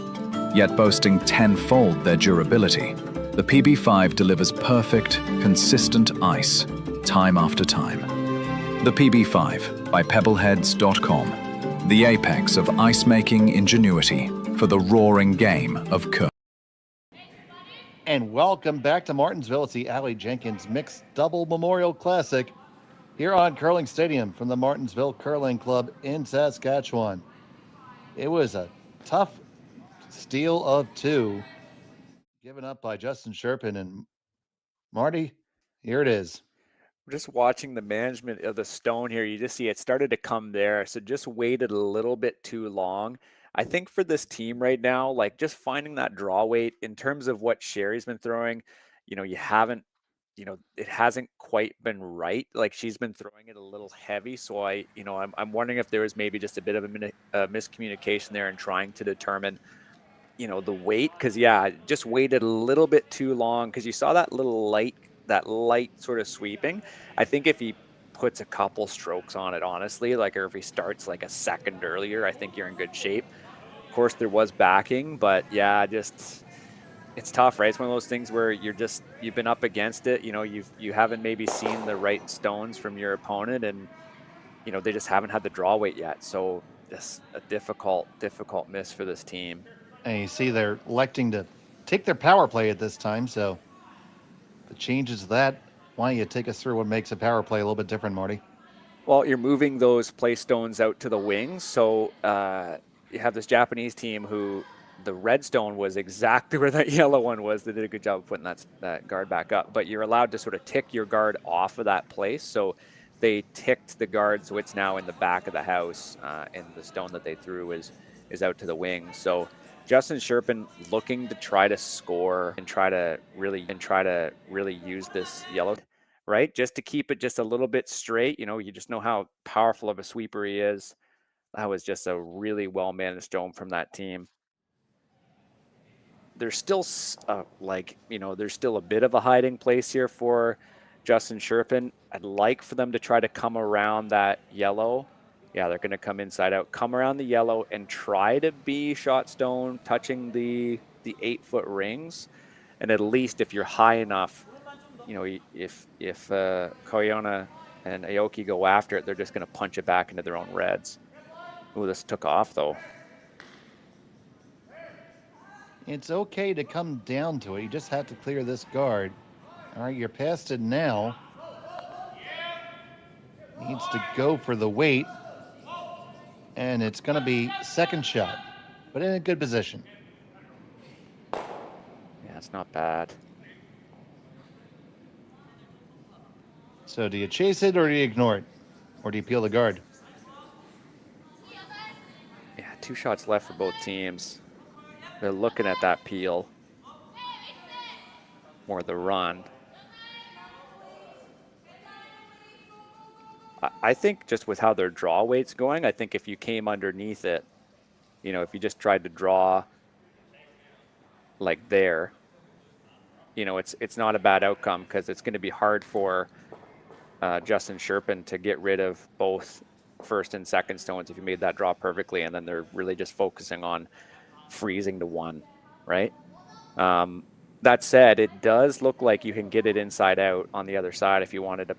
yet boasting tenfold their durability, the PB5 delivers perfect, consistent ice, time after time. The PB5 by Pebbleheads.com, the apex of ice-making ingenuity for the roaring game of curling. And welcome back to Martensville. It's the Aly Jenkins Mixed Double Memorial Classic here on Curling Stadium from the Martensville Curling Club in Saskatchewan. It was a tough steal of 2 given up by Justin Cherpin. And Marty, here it is. We're just watching the management of the stone here. You just see it started to come there. So just waited a little bit too long. I think for this team right now, like just finding that draw weight in terms of what Sherry's been throwing, you haven't, it hasn't quite been right. Like she's been throwing it a little heavy. So I'm wondering if there was maybe just a bit of a miscommunication there in trying to determine, the weight. Cause just waited a little bit too long. Cause you saw that light sort of sweeping. I think if he puts a couple strokes on it, honestly, or if he starts like a second earlier, I think you're in good shape. Of course, there was backing, but it's tough, right? It's one of those things where you've been up against it. You haven't maybe seen the right stones from your opponent, and they just haven't had the draw weight yet. So just a difficult miss for this team. And you see they're electing to take their power play at this time, so the changes to that. Why don't you take us through what makes a power play a little bit different, Marty? Well, you're moving those play stones out to the wings. So you have this Japanese team who the red stone was exactly where that yellow one was. They did a good job of putting that guard back up. But you're allowed to sort of tick your guard off of that place. So they ticked the guard, so it's now in the back of the house, and the stone that they threw is out to the wing. So Justin Cherpin looking to try to score and try to really use this yellow, right? Just to keep it just a little bit straight. You know, you just know how powerful of a sweeper he is. That was just a really well-managed stone from that team. There's still there's still a bit of a hiding place here for Justin Cherpin. I'd like for them to try to come around that yellow. Yeah, they're going to come inside out, come around the yellow, and try to be shot stone, touching the 8-foot rings. And at least if you're high enough, you know, if Koana and Aoki go after it, they're just going to punch it back into their own reds. Ooh, this took off though. It's okay to come down to it. You just have to clear this guard. All right, you're past it now. Needs to go for the weight. And it's going to be second shot, but in a good position. Yeah, it's not bad. So do you chase it or do you ignore it? Or do you peel the guard? Yeah, 2 shots left for both teams. They're looking at that peel or the run. I think just with how their draw weight's going, I think if you came underneath it, you know, if you just tried to draw like there, you know, it's not a bad outcome because it's going to be hard for Justin Cherpin to get rid of both first and second stones if you made that draw perfectly, and then they're really just focusing on freezing to 1, right? That said, it does look like you can get it inside out on the other side if you wanted to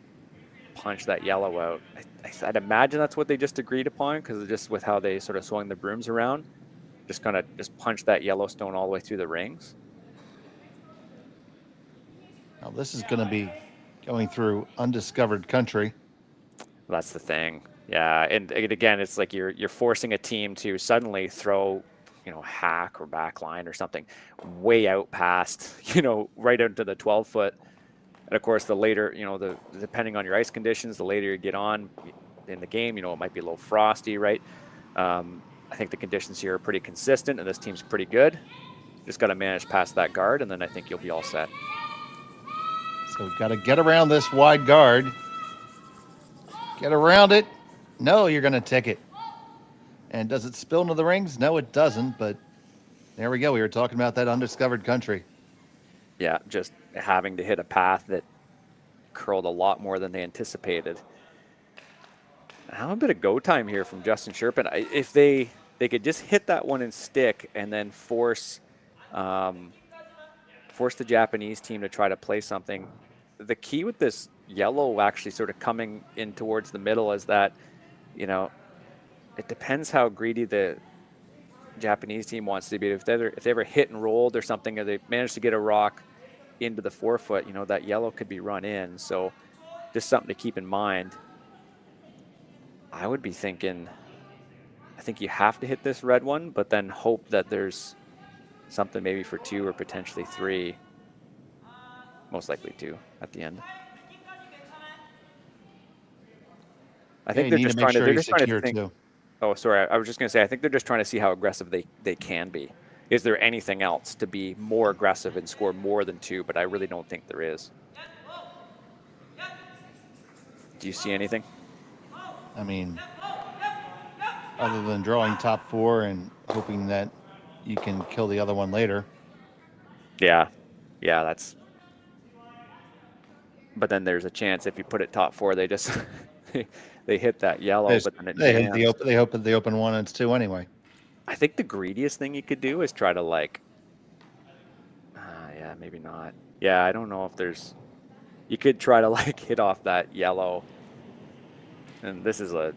punch that yellow out. I'd imagine that's what they just agreed upon, because just with how they sort of swung the brooms around, just kind of just punch that yellow stone all the way through the rings. Now this is going to be going through undiscovered country. That's the thing. Yeah, and again, it's like you're forcing a team to suddenly throw, you know, hack or back line or something way out past, you know, right into the 12-foot. And of course, the later, you know, depending on your ice conditions, the later you get on in the game, you know, it might be a little frosty, right? I think the conditions here are pretty consistent, and this team's pretty good. Just got to manage past that guard, and then I think you'll be all set. So we've got to get around this wide guard. Get around it. No, you're going to tick it. And does it spill into the rings? No, it doesn't, but there we go. We were talking about that undiscovered country. Yeah, just having to hit a path that curled a lot more than they anticipated. How a bit of go time here from Justin Cherpin. If they could just hit that one and stick, and then force the Japanese team to try to play something. The key with this yellow actually sort of coming in towards the middle is that, you know, it depends how greedy the Japanese team wants to be. If they ever hit and rolled or something, or they managed to get a rock into the 4-foot, you know, that yellow could be run in. So just something to keep in mind. I would be thinking, I think you have to hit this red one, but then hope that there's something maybe for 2 or potentially 3. Most likely 2 at the end. I think they're just trying to think. Oh, sorry. I was just going to say, I think they're just trying to see how aggressive they can be. Is there anything else to be more aggressive and score more than 2? But I really don't think there is. Do you see anything? I mean, other than drawing top 4 and hoping that you can kill the other one later. Yeah, that's. But then there's a chance if you put it top 4, they just they hit that yellow, but then they hope that they open 1 and it's 2 anyway. I think the greediest thing you could do is try to like. Yeah, maybe not. Yeah, I don't know if there's. You could try to like hit off that yellow. And this is a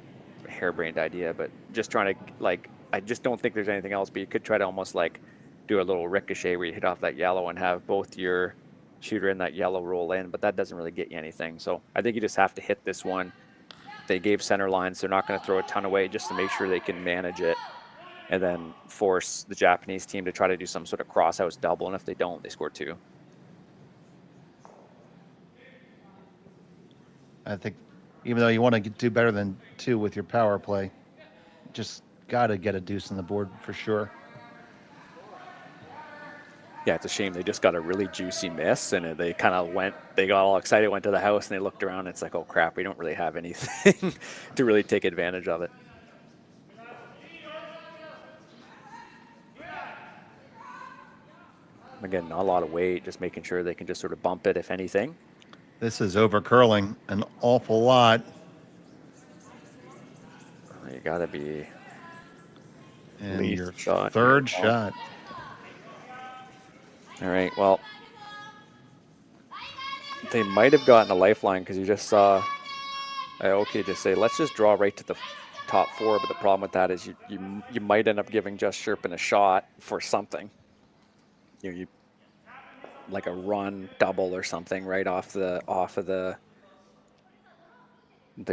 harebrained idea, but just trying to like. I just don't think there's anything else. But you could try to almost like do a little ricochet where you hit off that yellow and have both your shooter and that yellow roll in, but that doesn't really get you anything. So I think you just have to hit this one. They gave center lines. They're not going to throw a ton away just to make sure they can manage it and then force the Japanese team to try to do some sort of cross-house double. And if they don't, they score 2. I think even though you want to do better than 2 with your power play, just got to get a deuce on the board for sure. Yeah, it's a shame. They just got a really juicy miss, and they kind of they got all excited, went to the house, and they looked around, and it's like, oh, crap, we don't really have anything to really take advantage of it. Again, not a lot of weight, just making sure they can just sort of bump it, if anything. This is over curling an awful lot. You got to be and your third shot. All right, well, they might have gotten a lifeline because you just saw Aoki just say, let's just draw right to the top 4. But the problem with that is you might end up giving just Cherpin a shot for something. You like a run double or something right off of the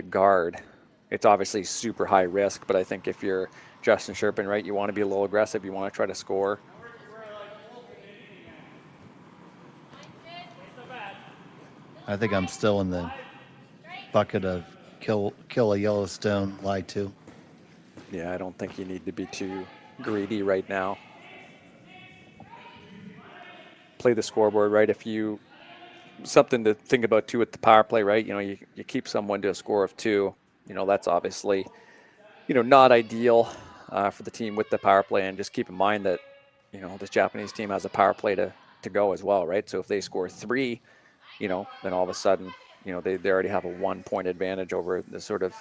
guard. It's obviously super high risk, but I think if you're Justin Cherpin, right, you want to be a little aggressive. You want to try to score. I think I'm still in the bucket of kill a Yellowstone, lie to. Yeah, I don't think you need to be too greedy right now. Play the scoreboard, right? If you, something to think about too with the power play, right? You know, you keep someone to a score of 2. You know, that's obviously, you know, not ideal for the team with the power play. And just keep in mind that, you know, this Japanese team has a power play to go as well, right? So if they score 3, you know, then all of a sudden, you know, they already have a 1-point advantage over the sort of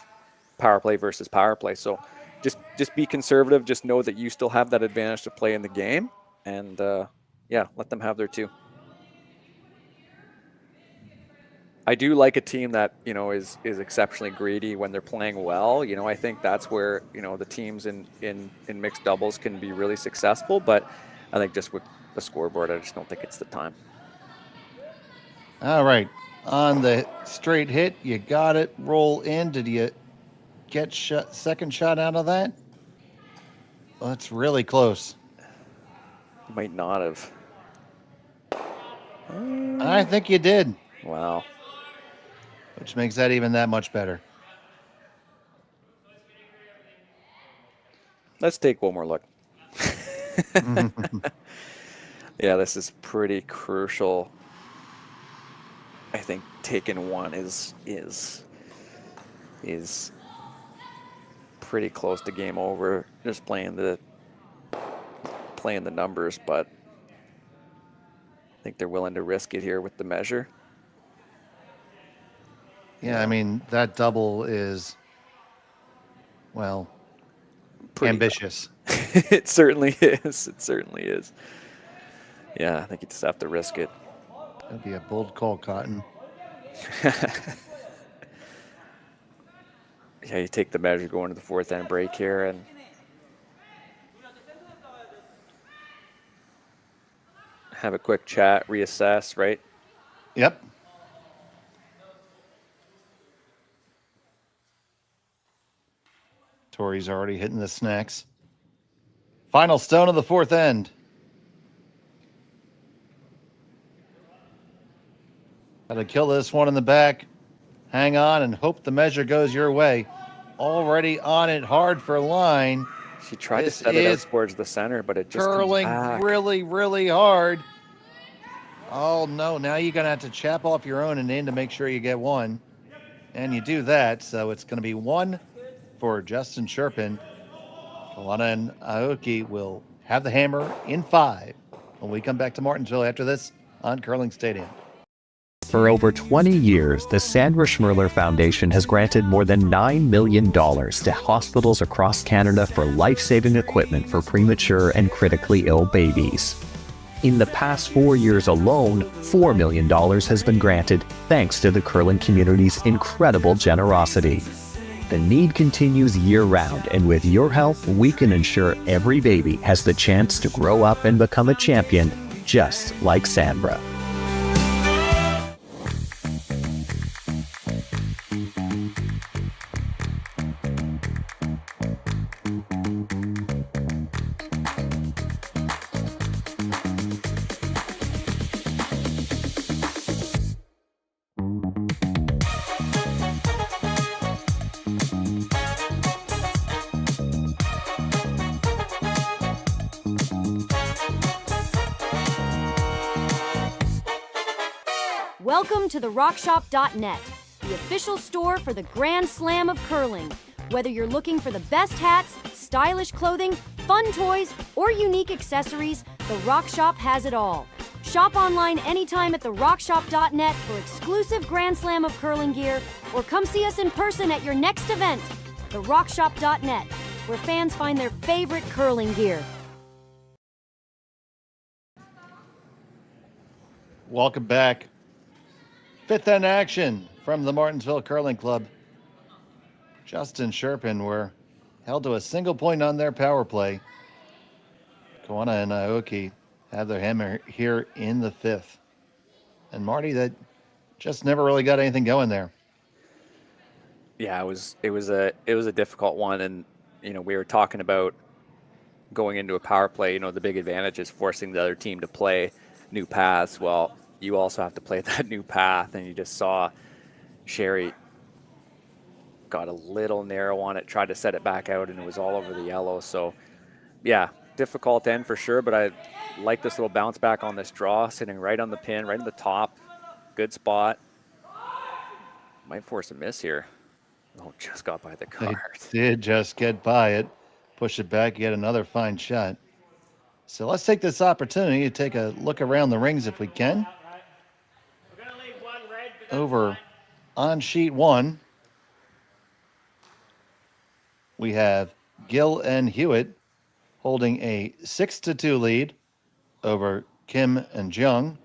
power play versus power play. So just be conservative. Just know that you still have that advantage to play in the game. And, yeah, let them have their 2. I do like a team that, you know, is exceptionally greedy when they're playing well. You know, I think that's where, you know, the teams in mixed doubles can be really successful. But I think just with the scoreboard, I just don't think it's the time. All right. On the straight hit, you got it. Roll in. Did you get second shot out of that? Well, that's really close. Might not have. I think you did. Wow. Which makes that even that much better. Let's take one more look. Yeah, this is pretty crucial. I think taking 1 is pretty close to game over. Just playing the numbers, but I think they're willing to risk it here with the measure. Yeah, I mean, that double is, well, pretty ambitious. It certainly is. It certainly is. Yeah, I think you just have to risk it. That'd be a bold call, Cotton. Yeah, you take the measure going to the 4th end break here and have a quick chat, reassess, right? Yep. Tori's already hitting the snacks. Final stone of the 4th end. Got to kill this one in the back. Hang on and hope the measure goes your way. Already on it, hard for line. She tried to set it out towards the center, but it just curling comes back. really, really hard. Oh, no. Now you're going to have to chap off your own and in to make sure you get 1. And you do that, so it's going to be 1 for Justin Cherpin. Koana and Aoki will have the hammer in 5 when we come back to Martensville after this on Curling Stadium. For over 20 years, the Sandra Schmirler Foundation has granted more than $9 million to hospitals across Canada for life-saving equipment for premature and critically ill babies. In the past 4 years alone, $4 million has been granted thanks to the curling community's incredible generosity. The need continues year-round, and with your help, we can ensure every baby has the chance to grow up and become a champion, just like Sandra. Welcome to the RockShop.net, the official store for the Grand Slam of curling. Whether you're looking for the best hats, stylish clothing, fun toys, or unique accessories, the Rock Shop has it all. Shop online anytime at the RockShop.net for exclusive Grand Slam of curling gear, or come see us in person at your next event. The RockShop.net, where fans find their favorite curling gear. Welcome back. Fifth end action from the Martensville Curling Club. Justin Cherpin were held to a single point on their power play. Koana and Aoki have their hammer here in the fifth. And Marty, that just never really got anything going there. Yeah, it was a difficult one, and we were talking about going into a power play. The big advantage is forcing the other team to play new paths. Well, you also have to play that new path, and you just saw Sherry got a little narrow on it, tried to set it back out, and it was all over the yellow. So, yeah, difficult end for sure, but I like this little bounce back on this draw, sitting right on the pin, right in the top. Good spot. Might force a miss here. Oh, just got by the card. They did just get by it, push it back, get another fine shot. So let's take this opportunity to take a look around the rings if we can. Over on sheet one, we have Gill and Hewitt holding a 6-2 lead over Kim and Jung.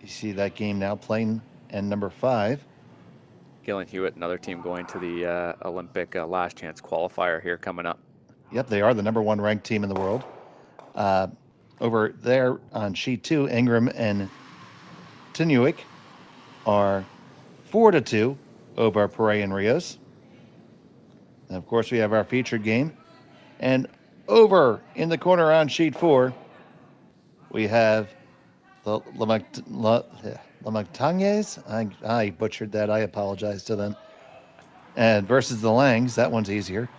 You see that game now playing end number 5. Gill and Hewitt, another team going to the Olympic last chance qualifier here coming up. Yep, they are the number 1 ranked team in the world. Over there on sheet 2, Ingram and Tinuik are 4-2 over Pere and Rios. And of course, we have our featured game. And over in the corner on sheet 4, we have the Lamactagnes. I butchered that. I apologize to them. And versus the Langs, that one's easier.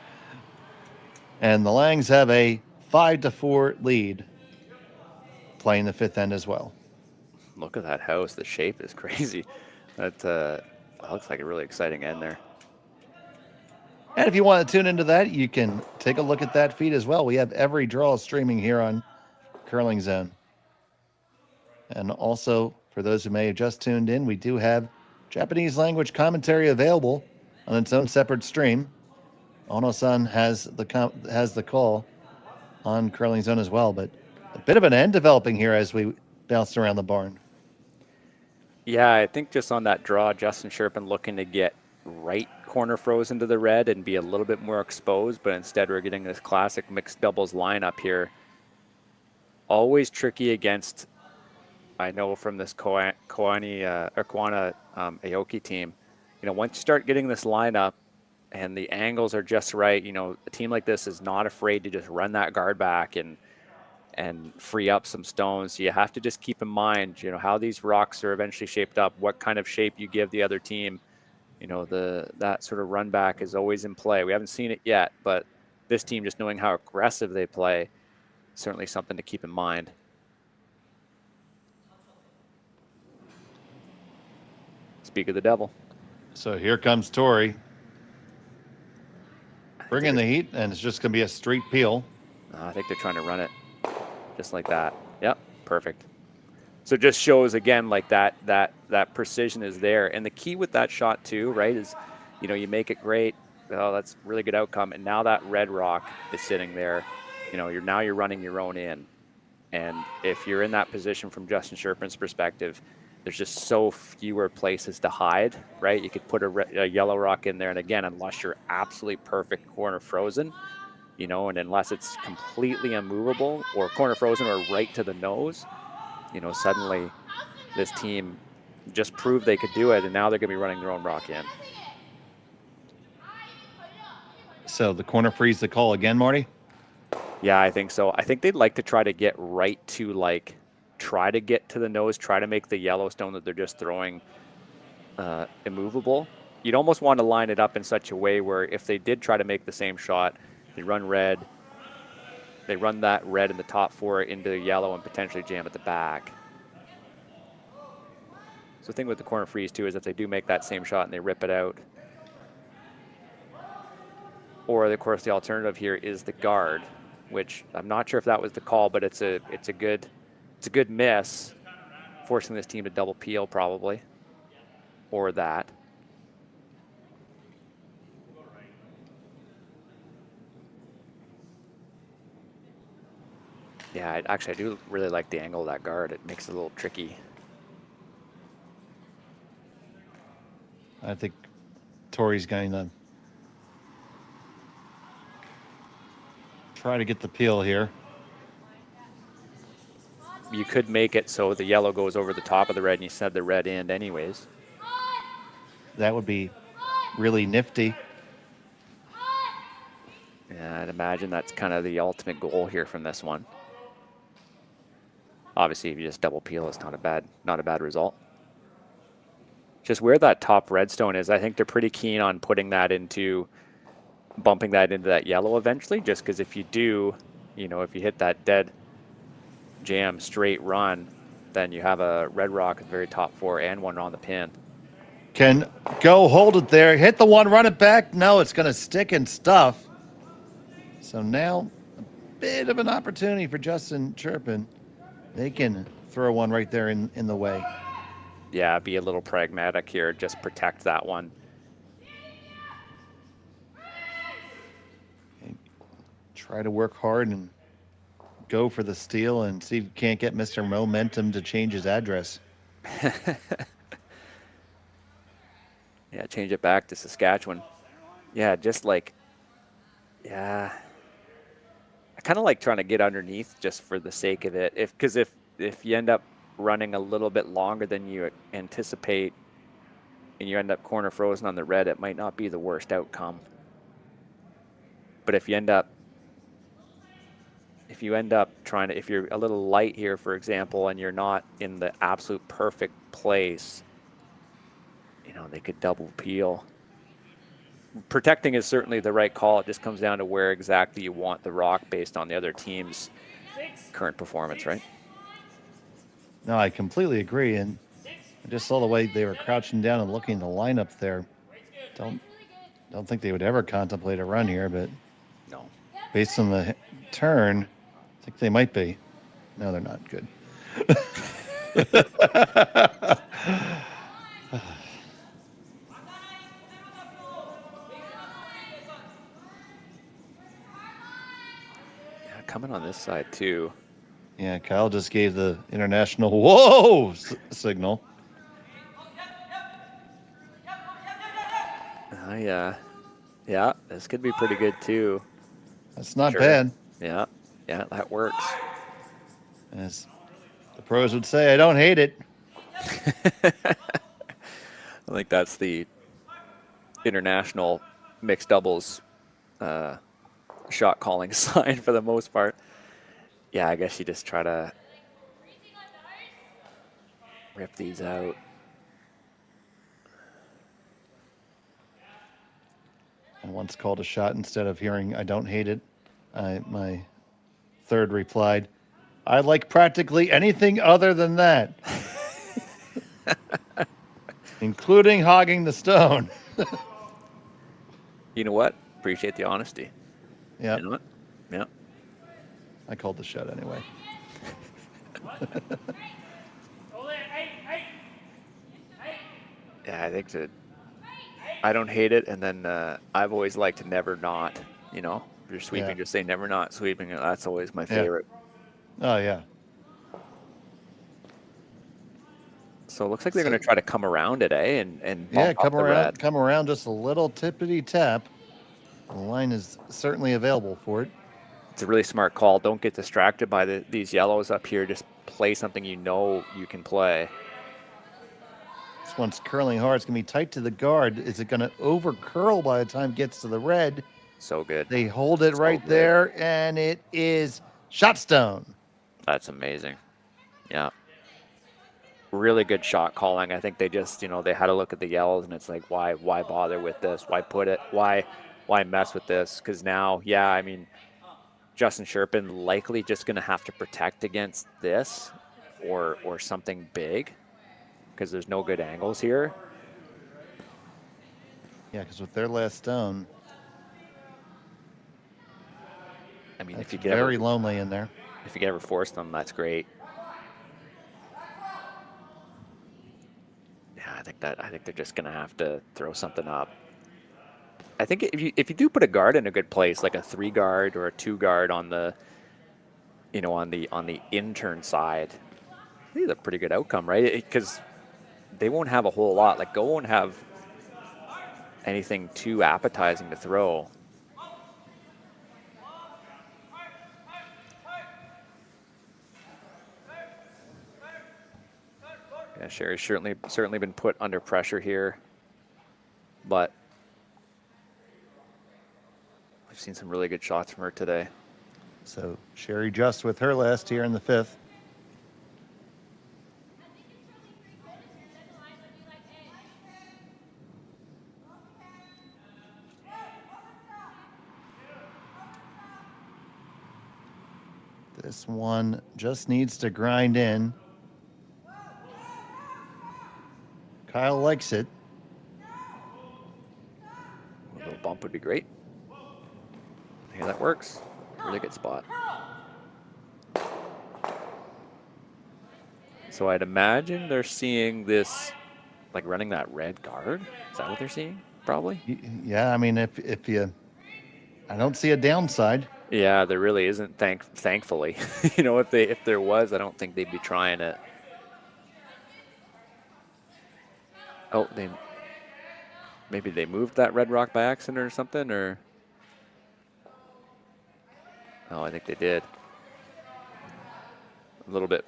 And the Langs have a 5-4 lead, playing the fifth end as well. Look at that house. The shape is crazy. That looks like a really exciting end there. And if you want to tune into that, you can take a look at that feed as well. We have every draw streaming here on Curling Zone. And also, for those who may have just tuned in, we do have Japanese language commentary available on its own separate stream. Ono-san has the call on Curling Zone as well, but a bit of an end developing here as we bounced around the barn. Yeah, I think just on that draw, Justin Cherpin looking to get right corner frozen to the red and be a little bit more exposed, but instead we're getting this classic mixed doubles lineup here. Always tricky against, I know from this Koana Aoki team, once you start getting this lineup and the angles are just right, a team like this is not afraid to just run that guard back and free up some stones. So you have to just keep in mind, how these rocks are eventually shaped up, what kind of shape you give the other team. That sort of run back is always in play. We haven't seen it yet, but this team, just knowing how aggressive they play, certainly something to keep in mind. Speak of the devil. So here comes Tori, bringing the heat, and it's just going to be a straight peel. I think they're trying to run it just like that. Yep, perfect. So it just shows again, like that precision is there. And the key with that shot too, right, is, you make it great. Oh, that's really good outcome. And now that red rock is sitting there. You're running your own in. And if you're in that position from Justin Cherpin's perspective, there's just so fewer places to hide, right? You could put a yellow rock in there, and again, unless you're absolutely perfect corner frozen, you know, and unless it's completely unmovable or corner frozen or right to the nose, you know, suddenly this team just proved they could do it, and now they're going to be running their own rock in. So the corner freeze the call again, Marty? Yeah, I think so. I think they'd like to try to get right to, like, try to get to the nose, try to make the Yellowstone that they're just throwing immovable. You'd almost want to line it up in such a way where if they did try to make the same shot, they run red, they run that red in the top 4 into yellow and potentially jam at the back. So the thing with the corner freeze too is if they do make that same shot and they rip it out, or of course the alternative here is the guard, which I'm not sure if that was the call, but it's a good miss, forcing this team to double peel probably, or that. Yeah, I do really like the angle of that guard. It makes it a little tricky. I think Tori's going to try to get the peel here. You could make it so the yellow goes over the top of the red and you set the red end anyways. That would be really nifty. Yeah, I'd imagine that's kind of the ultimate goal here from this one. Obviously, if you just double peel, it's not a bad result. Just where that top redstone is, I think they're pretty keen on putting that into, bumping that into that yellow eventually, just because if you do, you know, if you hit that dead jam straight run, then you have a red rock at the very top 4 and one on the pin. Can go hold it there, hit the one, run it back. No, it's going to stick and stuff. So now a bit of an opportunity for Justin Cherpin. They can throw one right there in the way. Yeah, be a little pragmatic here. Just protect that one. Okay. Try to work hard and go for the steal and see if you can't get Mr. Momentum to change his address. Yeah, change it back to Saskatchewan. Yeah, just like, yeah. I kind of like trying to get underneath just for the sake of it. Because if you end up running a little bit longer than you anticipate and you end up corner frozen on the red, it might not be the worst outcome. But if you end up trying to, if you're a little light here, for example, and you're not in the absolute perfect place, you know, they could double peel. Protecting is certainly the right call. It just comes down to where exactly you want the rock based on the other team's current performance, right? No, I completely agree. And I just saw the way they were crouching down and looking at the lineup there. Don't think they would ever contemplate a run here, but no. Based on the turn, I think they might be. No, they're not. Good. Coming on this side too. Yeah, Kyle just gave the international whoa signal. Yeah, this could be pretty good too. That's not bad. Yeah, that works. As the pros would say, I don't hate it. I think that's the international mixed doubles shot calling sign for the most part. Yeah, I guess you just try to rip these out. I once called a shot instead of hearing I don't hate it. My third replied, I like practically anything other than that. Including hogging the stone. You know what? Appreciate the honesty. Yeah. You know what? Yeah. I called the shot anyway. Yeah, I think that I don't hate it, and then I've always liked to never not, you know, if you're sweeping, just say never not sweeping. That's always my favorite. Oh, yeah. So So it looks like they're going to try to come around it, eh? And Yeah, bump up come around just a little tippity tap. The line is certainly available for it. It's a really smart call. Don't get distracted by these yellows up here. Just play something you know you can play. This one's curling hard. It's going to be tight to the guard. Is it going to over curl by the time it gets to the red? So good. They hold it right there, and it is shot stone. That's amazing. Yeah. Really good shot calling. I think they just, they had to look at the yellows, and it's like, why bother with this? Why put it? Why mess with this? Because now, yeah, I mean, Justin Cherpin likely just going to have to protect against this or something big because there's no good angles here. Yeah, because with their last stone, I mean, if it's you get very lonely in there. If you can ever force them, that's great. Yeah, I think they're just gonna have to throw something up. I think if you do put a guard in a good place, like a 3 guard or a 2 guard on the, on the intern side, I think it's a pretty good outcome, right? Because they won't have a whole lot. Like Go won't have anything too appetizing to throw. Yeah, Sherry's certainly been put under pressure here, but we've seen some really good shots from her today. So Sherry just with her last here in the 5th. This one just needs to grind in. Kyle likes it. A little bump would be great. Yeah, that works. Really good spot. So I'd imagine they're seeing this, like running that red guard. Is that what they're seeing? Probably. Yeah, I mean, if you, I don't see a downside. Yeah, there really isn't. Thankfully, if there was, I don't think they'd be trying it. Oh, maybe they moved that red rock by accident or something, or oh, I think they did. A little bit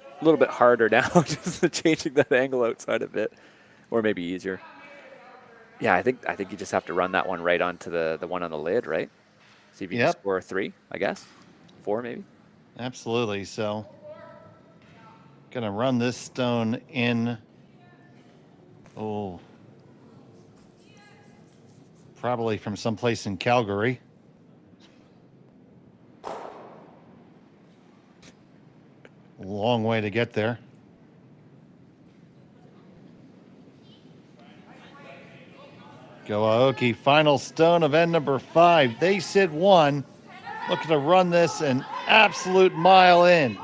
harder now, just changing that angle outside of it, or maybe easier. Yeah, I think you just have to run that one right onto the one on the lid, right? See if you can score 3, I guess. 4 maybe. Absolutely. So, gonna run this stone in. Oh, probably from someplace in Calgary. Long way to get there. Go Aoki, final stone of end number 5. They sit 1. Looking to run this an absolute mile in.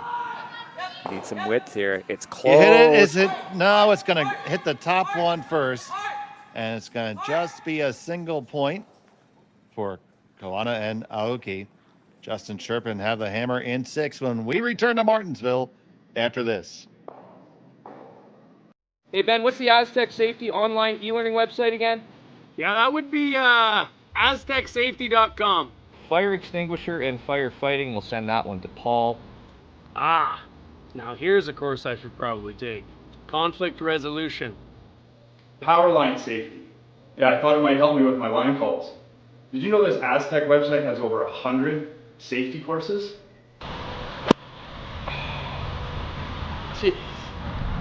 Need some width here. It's close. You hit it? Is it? No, it's going to hit the top one first. And it's going to just be a single point for Koana and Aoki. Justin Cherpin have the hammer in 6 when we return to Martensville after this. Hey, Ben, what's the Aztec Safety online e-learning website again? Yeah, that would be aztecsafety.com. Fire extinguisher and firefighting, we'll send that one to Paul. Ah, now here's a course I should probably take. Conflict resolution. Power line safety. Yeah, I thought it might help me with my line calls. Did you know this Aztec website has over 100 safety courses? Jeez.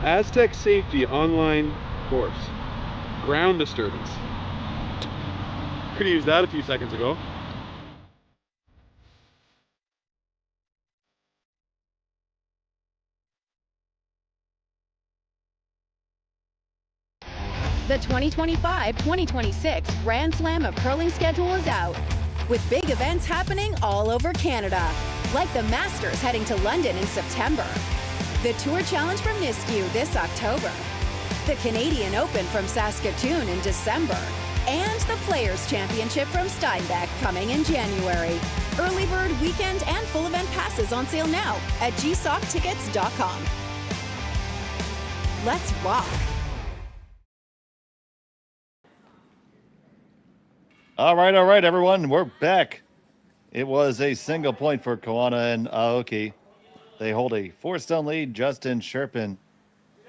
Aztec Safety online course. Ground disturbance. Could have used that a few seconds ago. The 2025-2026 Grand Slam of Curling schedule is out, with big events happening all over Canada, like the Masters heading to London in September, the Tour Challenge from Nisku this October, the Canadian Open from Saskatchewan in December, and the Players' Championship from Steinbeck coming in January. Early bird weekend and full event passes on sale now at gsoctickets.com. Let's rock! All right, everyone. We're back. It was a single point for Koana and Aoki. They hold a 4-stone lead. Justin Cherpin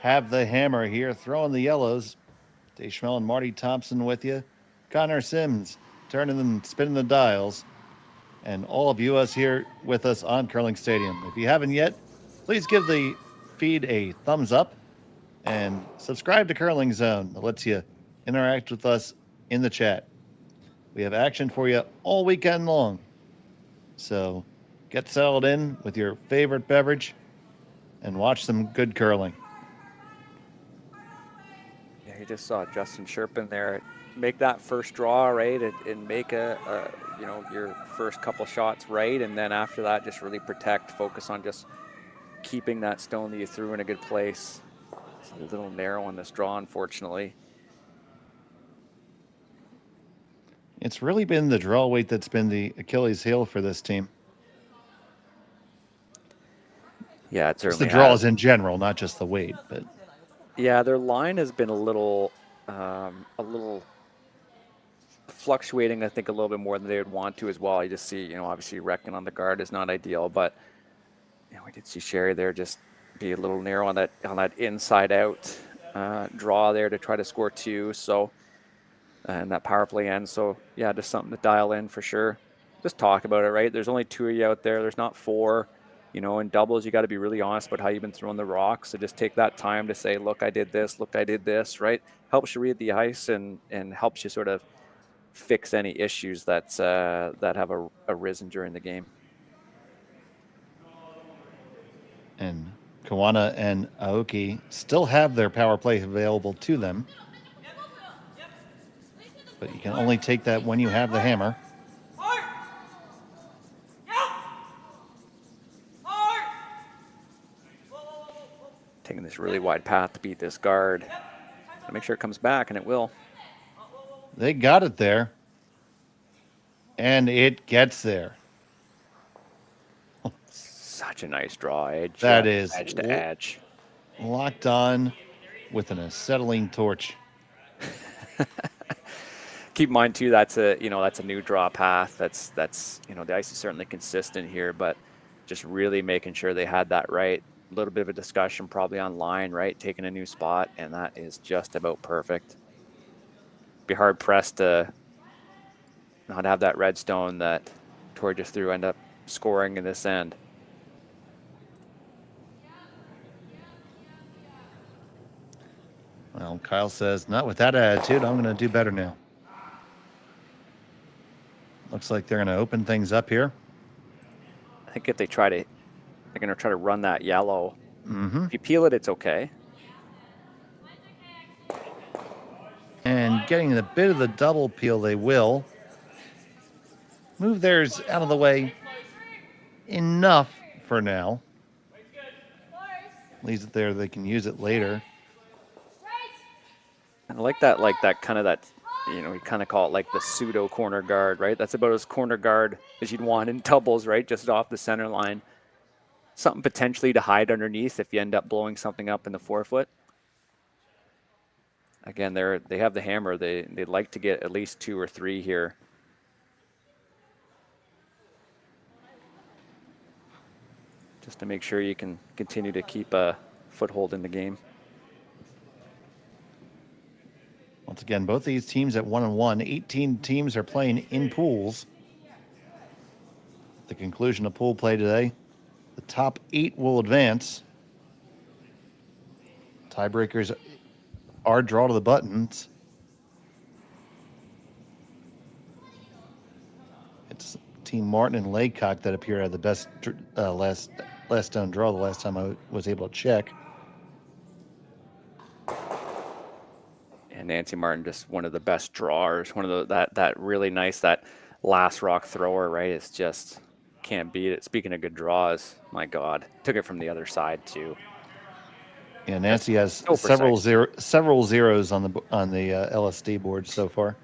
have the hammer here, throwing the yellows. Dave Schmel and Marty Thompson with you. Connor Sims turning and spinning the dials. And all of you us here with us on Curling Stadium. If you haven't yet, please give the feed a thumbs up and subscribe to Curling Zone. That lets you interact with us in the chat. We have action for you all weekend long. So get settled in with your favorite beverage and watch some good curling. Yeah, you just saw Justin Cherpin there make that first draw right and make you know, your first couple shots right, and then after that just really focus on just keeping that stone that you threw in a good place. It's a little narrow on this draw, unfortunately. It's really been the draw weight that's been the Achilles heel for this team. Yeah, it certainly the draws in general, not just the weight. But yeah, their line has been a little fluctuating. I think a little bit more than they would want to as well. You just see, you know, obviously wrecking on the guard is not ideal, but you know, we did see Sherry there just be a little narrow on that inside out draw there to try to score 2. So. And that power play end. So yeah, just something to dial in for sure. Just talk about it, right? There's only 2 of you out there. There's not 4. You know, in doubles, you got to be really honest about how you've been throwing the rocks. So just take that time to say, look, I did this. Look, I did this, right? Helps you read the ice and helps you sort of fix any issues that have arisen during the game. And Koana and Aoki still have their power play available to them. But you can only take that when you have the hammer. Taking this really wide path to beat this guard. So make sure it comes back, and it will. They got it there. And it gets there. Such a nice draw, edge. That is edge to edge. Locked on with an acetylene torch. Keep in mind too, that's a new draw path. That's you know, the ice is certainly consistent here, but just really making sure they had that right. A little bit of a discussion probably online, right? Taking a new spot, and that is just about perfect. Be hard pressed to not have that red stone that Tori just threw end up scoring in this end. Well, Kyle says, not with that attitude, I'm going to do better now. Looks like they're going to open things up here. I think if they're going to try to run that yellow. Mm-hmm. If you peel it, it's okay. And getting a bit of the double peel, they will. Move theirs out of the way enough for now. Leaves it there, they can use it later. I like that kind of that, you know, you kind of call it like the pseudo corner guard, right? That's about as corner guard as you'd want in doubles, right? Just off the center line. Something potentially to hide underneath if you end up blowing something up in the forefoot. Again, they have the hammer. They'd like to get at least 2 or 3 here. Just to make sure you can continue to keep a foothold in the game. Once again, both these teams at 1-1. 18 teams are playing in pools. At the conclusion of pool play today, the top 8 will advance. Tiebreakers are draw to the buttons. It's Team Martin and Laycock that appear to have the best last stone draw the last time I was able to check. And Nancy Martin, just one of the best drawers, one of that really nice, that last rock thrower, right? It's just can't beat it. Speaking of good draws, my God, took it from the other side too. Yeah, Nancy has so several zeros on the LSD board so far.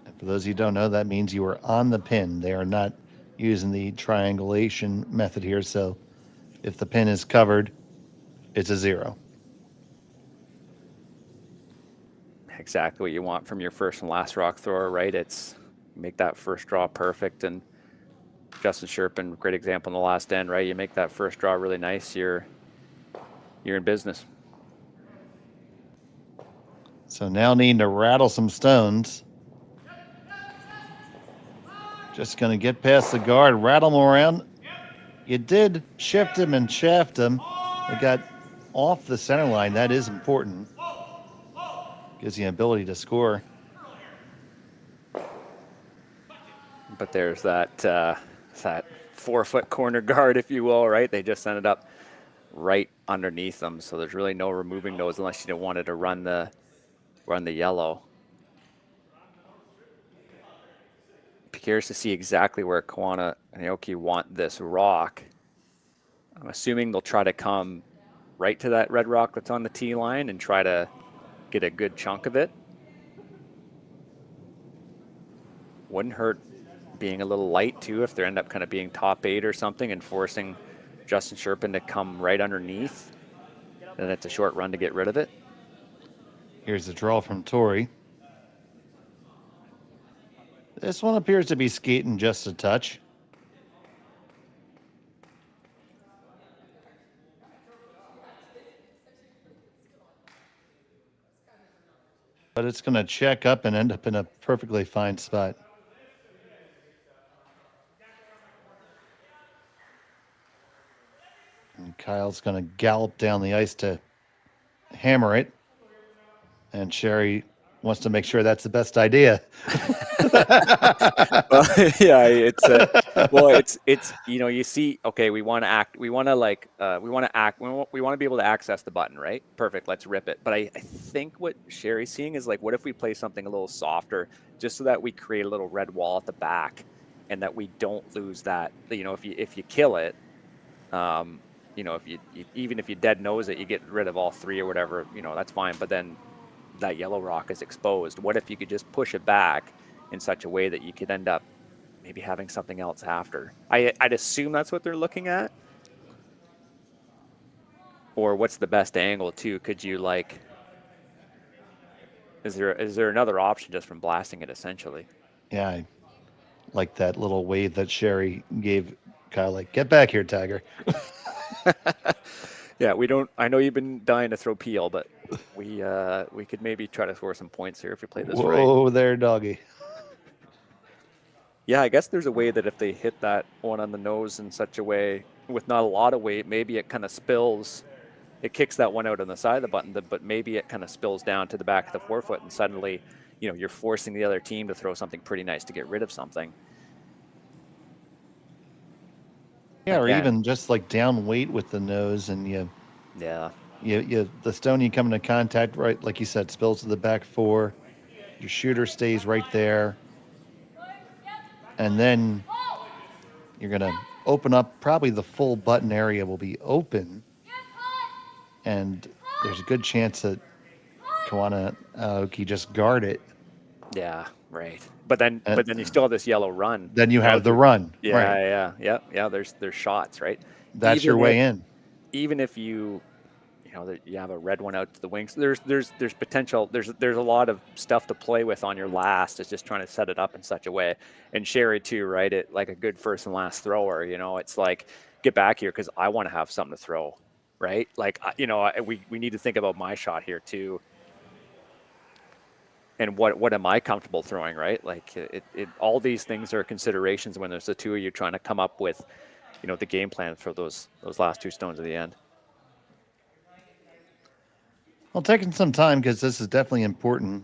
And for those of you who don't know, that means you are on the pin. They are not using the triangulation method here. So if the pin is covered, it's a 0. exactly what you want from your first and last rock thrower, right? It's make that first draw perfect. And Justin Cherpin, great example in the last end, right? You make that first draw really nice, you're in business. So now needing to rattle some stones. Just going to get past the guard, rattle him around. You did shift him and shaft him. It got off the center line. That is important. Gives you the ability to score. But there's that 4-foot corner guard, if you will, right? They just ended up right underneath them. So there's really no removing those unless you don't wanted to run the yellow. Be curious to see exactly where Koana and Aoki want this rock. I'm assuming they'll try to come right to that red rock that's on the tee line and try to get a good chunk of it. Wouldn't hurt being a little light too if they end up kind of being top 8 or something and forcing Justin Cherpin to come right underneath. Then it's a short run to get rid of it. Here's the draw from Tori. This one appears to be skating just a touch. But it's going to check up and end up in a perfectly fine spot. And Kyle's going to gallop down the ice to hammer it. And Sherry wants to make sure that's the best idea. Well, yeah, it's you know, you see, okay, we want to be able to access the button, right? Perfect, let's rip it. But I think what Sherry's seeing is like, what if we play something a little softer, just so that we create a little red wall at the back, and that we don't lose that. You know, if you kill it, you know, even if you dead nose it, you get rid of all 3 or whatever, you know, that's fine. But then that yellow rock is exposed. What if you could just push it back in such a way that you could end up maybe having something else after? I'd assume that's what they're looking at. Or what's the best angle too? Could you like, is there another option just from blasting it essentially? Yeah, I like that little wave that Sherry gave Kyle, like, get back here, Tiger. Yeah, I know you've been dying to throw peel, but we could maybe try to score some points here if we play this right. Whoa there, doggy. Yeah, I guess there's a way that if they hit that one on the nose in such a way with not a lot of weight, maybe it kind of spills. It kicks that one out on the side of the button, but maybe it kind of spills down to the back of the forefoot, and suddenly, you know, you're forcing the other team to throw something pretty nice to get rid of something. Yeah, or even just like down weight with the nose, and the stone you come into contact, right, like you said, spills to the back 4. Your shooter stays right there. And then you're going to open up, probably the full button area will be open. And there's a good chance that Koana Aoki just guard it. Yeah, right. But then you still have this yellow run. Then you have the run. Yeah, right. yeah. There's shots, right? That's your way in. Even if you have a red one out to the wings, there's potential. There's a lot of stuff to play with on your last. It's just trying to set it up in such a way. And Sherry too, right? It like a good first and last thrower. You know, it's like, get back here because I want to have something to throw, right? Like, you know, we need to think about my shot here too. And what am I comfortable throwing, right? Like all these things are considerations when there's the two of you trying to come up with, you know, the game plan for those last 2 stones at the end. Well, taking some time because this is definitely important.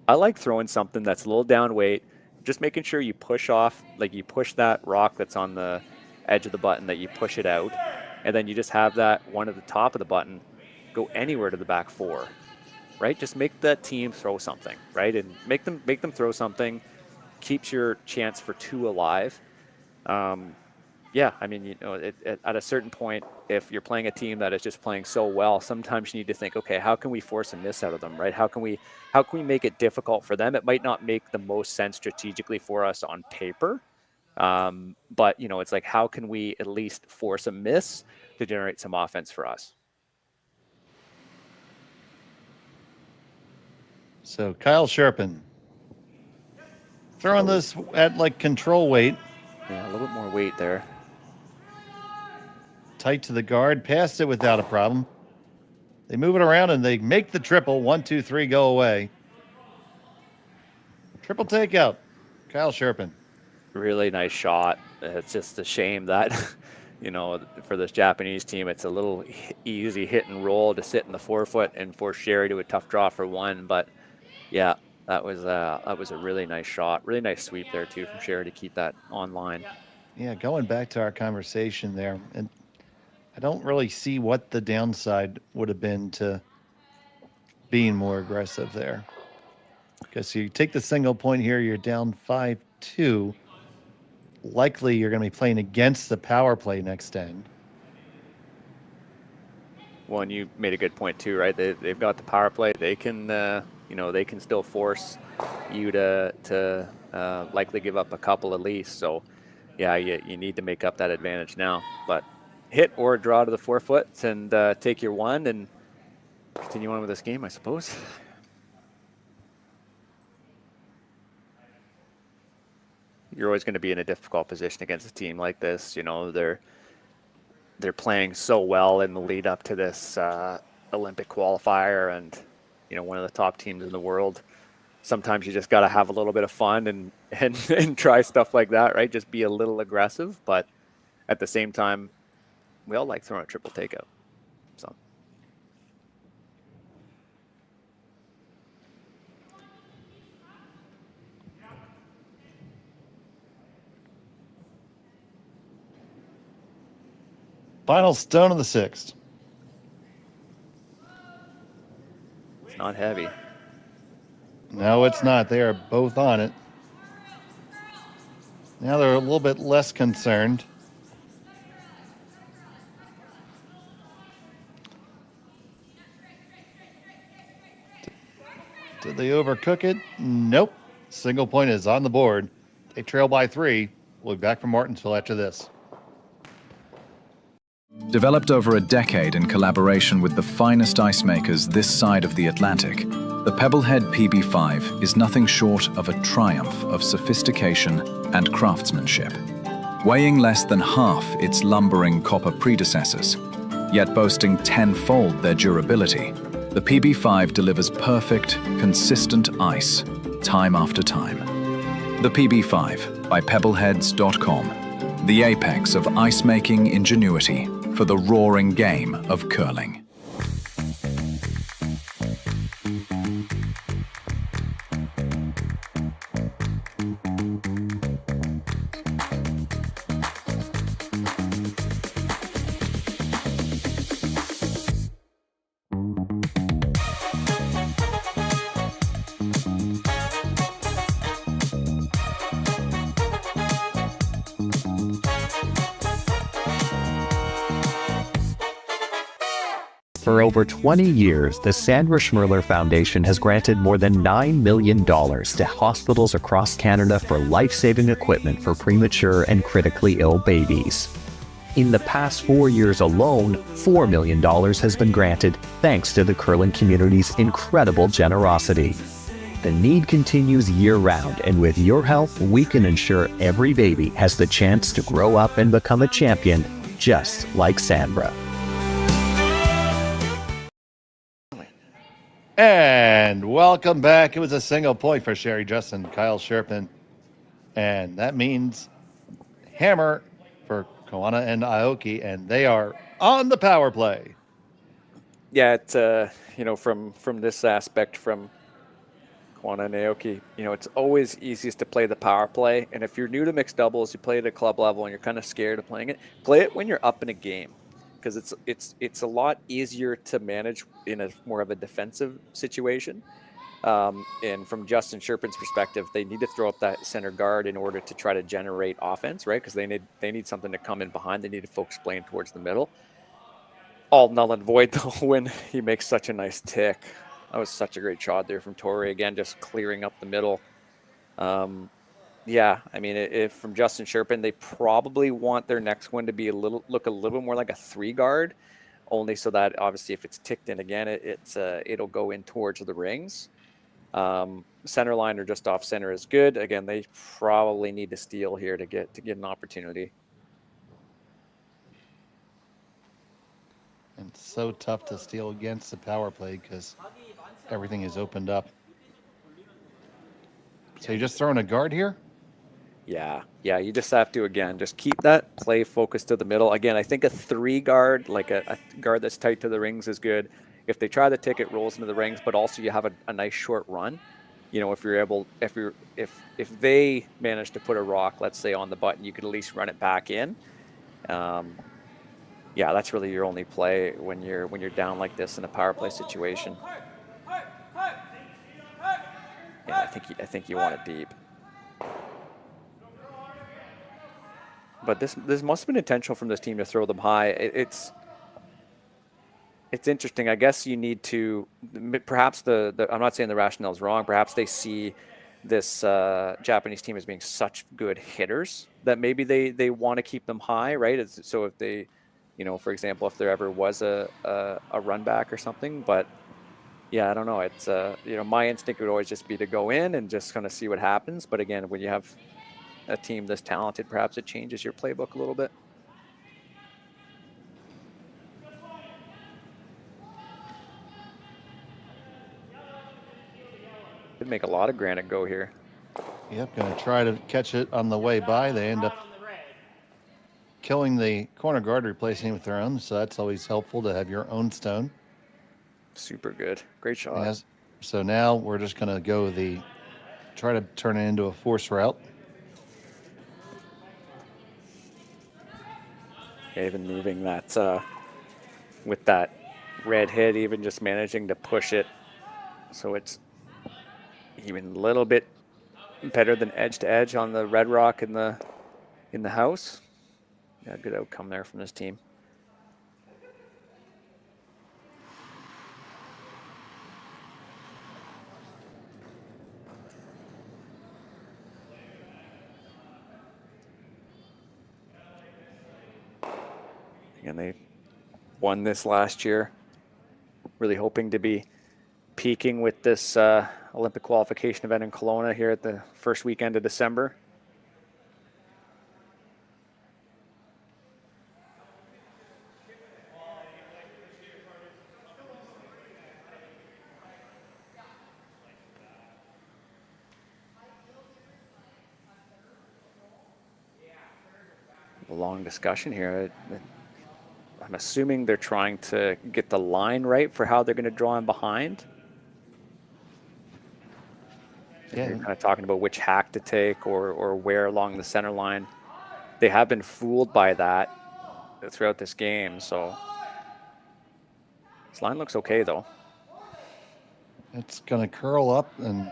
I like throwing something that's a little down weight, just making sure you push off, like you push that rock that's on the edge of the button, that you push it out, and then you just have that one at the top of the button go anywhere to the back 4. Right? Just make that team throw something, right? And make them throw something, keeps your chance for 2 alive. Yeah, I mean, you know, at a certain point, if you're playing a team that is just playing so well, sometimes you need to think, okay, how can we force a miss out of them, right? How can we make it difficult for them? It might not make the most sense strategically for us on paper, but you know, it's like, how can we at least force a miss to generate some offense for us? So Kyle Cherpin throwing this at like control weight. Yeah, a little bit more weight there. Tight to the guard, passed it without a problem. They move it around and they make the triple. 1, 2, 3, go away. Triple takeout. Kyle Cherpin. Really nice shot. It's just a shame that, you know, for this Japanese team, it's a little easy hit and roll to sit in the forefoot and force Sherry to a tough draw for one. But yeah, that was a really nice shot. Really nice sweep there too from Sherry to keep that online. Yeah, going back to our conversation there, and I don't really see what the downside would have been to being more aggressive there. Because you take the single point here, you're down 5-2. Likely you're going to be playing against the power play next end. Well, and you made a good point too, right? They've got the power play. They can, you know, they can still force you to likely give up a couple at least. So, yeah, you need to make up that advantage now. But hit or draw to the forefoot and take your one and continue on with this game, I suppose. You're always going to be in a difficult position against a team like this. You know, they're playing so well in the lead up to this Olympic qualifier, and you know, one of the top teams in the world. Sometimes you just got to have a little bit of fun and try stuff like that, right? Just be a little aggressive, but at the same time, we all like throwing a triple takeout. So. Final stone of the sixth. It's not heavy. No, it's not. They are both on it. Now they're a little bit less concerned. Did they overcook it? Nope. Single point is on the board. They trail by 3. We'll be back from Martensville after this. Developed over a decade in collaboration with the finest ice makers this side of the Atlantic, the Pebblehead PB5 is nothing short of a triumph of sophistication and craftsmanship. Weighing less than half its lumbering copper predecessors, yet boasting tenfold their durability, the PB5 delivers perfect, consistent ice, time after time. The PB5 by Pebbleheads.com, the apex of ice-making ingenuity for the roaring game of curling. For over 20 years, the Sandra Schmirler Foundation has granted more than $9 million to hospitals across Canada for life-saving equipment for premature and critically ill babies. In the past 4 years alone, $4 million has been granted thanks to the curling community's incredible generosity. The need continues year-round, and with your help, we can ensure every baby has the chance to grow up and become a champion, just like Sandra. And welcome back. It was a single point for Sherry Justin, Kyle Cherpin. And that means hammer for Koana and Aoki, and they are on the power play. Yeah, it's you know, from this aspect, from Koana and Aoki, you know, it's always easiest to play the power play. And if you're new to mixed doubles, you play at a club level and you're kind of scared of playing it, play it when you're up in a game. Because it's a lot easier to manage in a more of a defensive situation. And from Justin Cherpin's perspective, they need to throw up that center guard in order to try to generate offense, right? Because they need something to come in behind. They need to focus playing towards the middle. All null and void though when he makes such a nice tick. That was such a great shot there from Tori, again, just clearing up the middle. Yeah, I mean, if from Justin Cherpin, they probably want their next one to be look a little bit more like a 3 guard, only so that obviously if it's ticked in again, it'll go in towards the rings. Center line or just off center is good. Again, they probably need to steal here to get an opportunity. And it's so tough to steal against the power play because everything is opened up. So you're just throwing a guard here? Yeah, you just have to, again, just keep that play focused to the middle. Again, I think a 3 guard, like a guard that's tight to the rings is good. If they try the ticket, rolls into the rings, but also you have a nice short run. You know, if if they manage to put a rock, let's say, on the button, you could at least run it back in. Yeah, that's really your only play when you're down like this in a power play situation. Yeah, I think you want it deep. But this must have been intentional from this team to throw them high. It's interesting. I guess you need to, perhaps I'm not saying the rationale is wrong. Perhaps they see this Japanese team as being such good hitters that maybe they want to keep them high, right? So if they, you know, for example, if there ever was a run back or something. But yeah, I don't know. It's you know, my instinct would always just be to go in and just kind of see what happens. But again, when you have a team this talented, perhaps it changes your playbook a little bit. Could make a lot of granite go here. Yep, going to try to catch it on the way by. They end up killing the corner guard, replacing it with their own, so that's always helpful to have your own stone. Super good. Great shot. Yes. So now we're just going to go try to turn it into a force route. Even moving that with that red hit, even just managing to push it so it's even a little bit better than edge to edge on the red rock in the house. Yeah, good outcome there from this team. And they won this last year. Really hoping to be peaking with this Olympic qualification event in Koana here at the first weekend of December. A long discussion here. I'm assuming they're trying to get the line right for how they're going to draw in behind. Yeah. They're kind of talking about which hack to take or where along the center line. They have been fooled by that throughout this game, so this line looks okay though. It's going to curl up and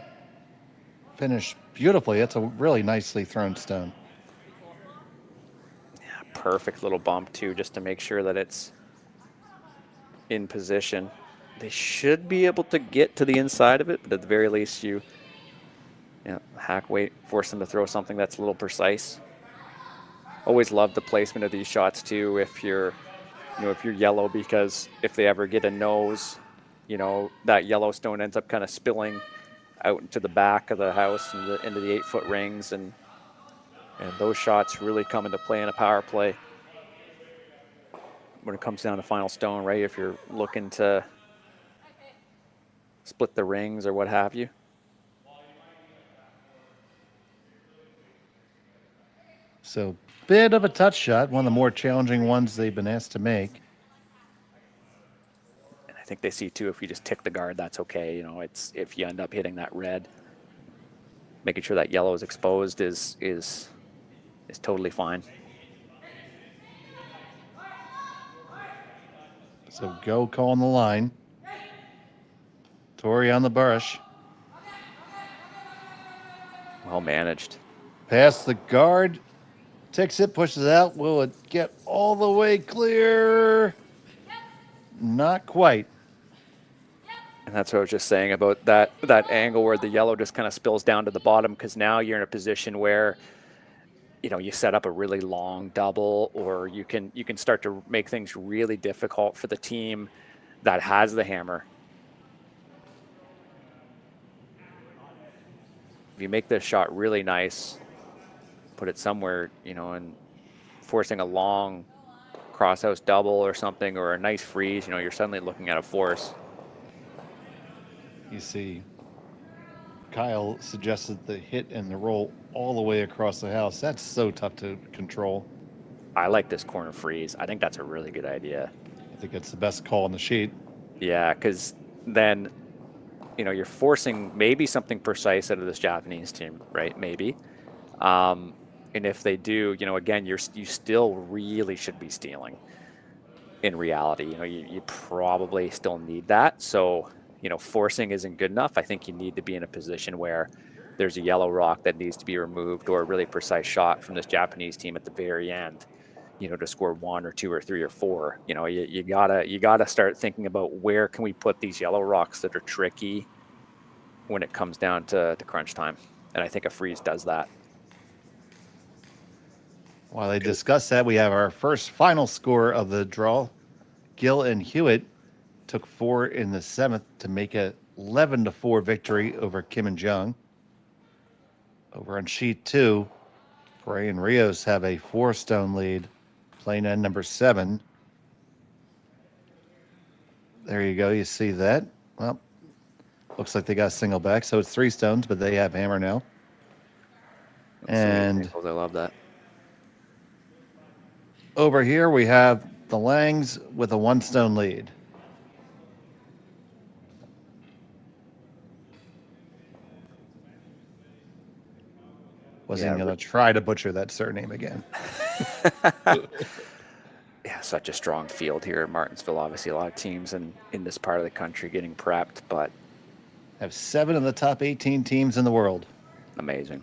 finish beautifully. It's a really nicely thrown stone. Perfect little bump too, just to make sure that it's in position. They should be able to get to the inside of it, but at the very least you know, hack weight, force them to throw something that's a little precise. Always love the placement of these shots too if you're yellow, because if they ever get a nose, you know, that yellow stone ends up kind of spilling out into the back of the house and into the 8-foot rings, and those shots really come into play in a power play when it comes down to final stone, right? If you're looking to split the rings or what have you. So, bit of a touch shot, one of the more challenging ones they've been asked to make. And I think they see too, if you just tick the guard, that's okay. You know, it's if you end up hitting that red, making sure that yellow is exposed is totally fine. So go calling the line. Tori on the brush. Well managed. Past the guard. Ticks it, pushes it out. Will it get all the way clear? Not quite. And that's what I was just saying about that angle where the yellow just kind of spills down to the bottom, because now you're in a position where, you know, you set up a really long double, or you can start to make things really difficult for the team that has the hammer. if you make this shot really nice, put it somewhere, you know, and forcing a long crosshouse double or something, or a nice freeze, you know, you're suddenly looking at a force. You see, Kyle suggested the hit and the roll all the way across the house. That's so tough to control. I like this corner freeze. I think that's a really good idea. I think it's the best call on the sheet. Yeah, because then, you know, you're forcing maybe something precise out of this Japanese team, right? Maybe. And if they do, you know, again, you still really should be stealing. In reality, you know, you probably still need that. So, you know, forcing isn't good enough. I think you need to be in a position where there's a yellow rock that needs to be removed, or a really precise shot from this Japanese team at the very end, you know, to score 1 or 2 or 3 or 4. You know, you gotta start thinking about where can we put these yellow rocks that are tricky when it comes down to crunch time. And I think a freeze does that. While they discuss that, we have our first final score of the draw. Gill and Hewitt took 4 in the 7th to make a 11-4 victory over Kim and Jung. Over on sheet 2, Bray and Rios have a 4-stone lead, playing end number 7. There you go. You see that? Well, looks like they got a single back, so it's 3 stones, but they have hammer now. And I love that. Over here, we have the Langs with a 1-stone lead. Wasn't going to try to butcher that surname again. Yeah, such a strong field here in Martensville. Obviously, a lot of teams in this part of the country getting prepped, but have 7 of the top 18 teams in the world. Amazing.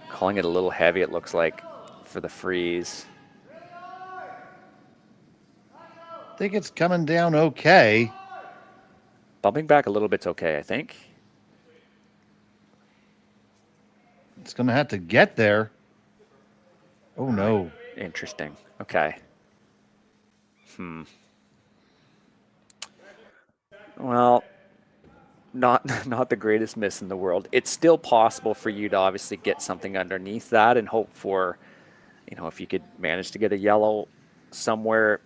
Calling it a little heavy, it looks like, for the freeze. I think it's coming down okay. Bumping back a little bit's okay, I think. It's going to have to get there. Oh, no. Interesting. Okay. Well, not the greatest miss in the world. It's still possible for you to obviously get something underneath that and hope for, you know, if you could manage to get a yellow somewhere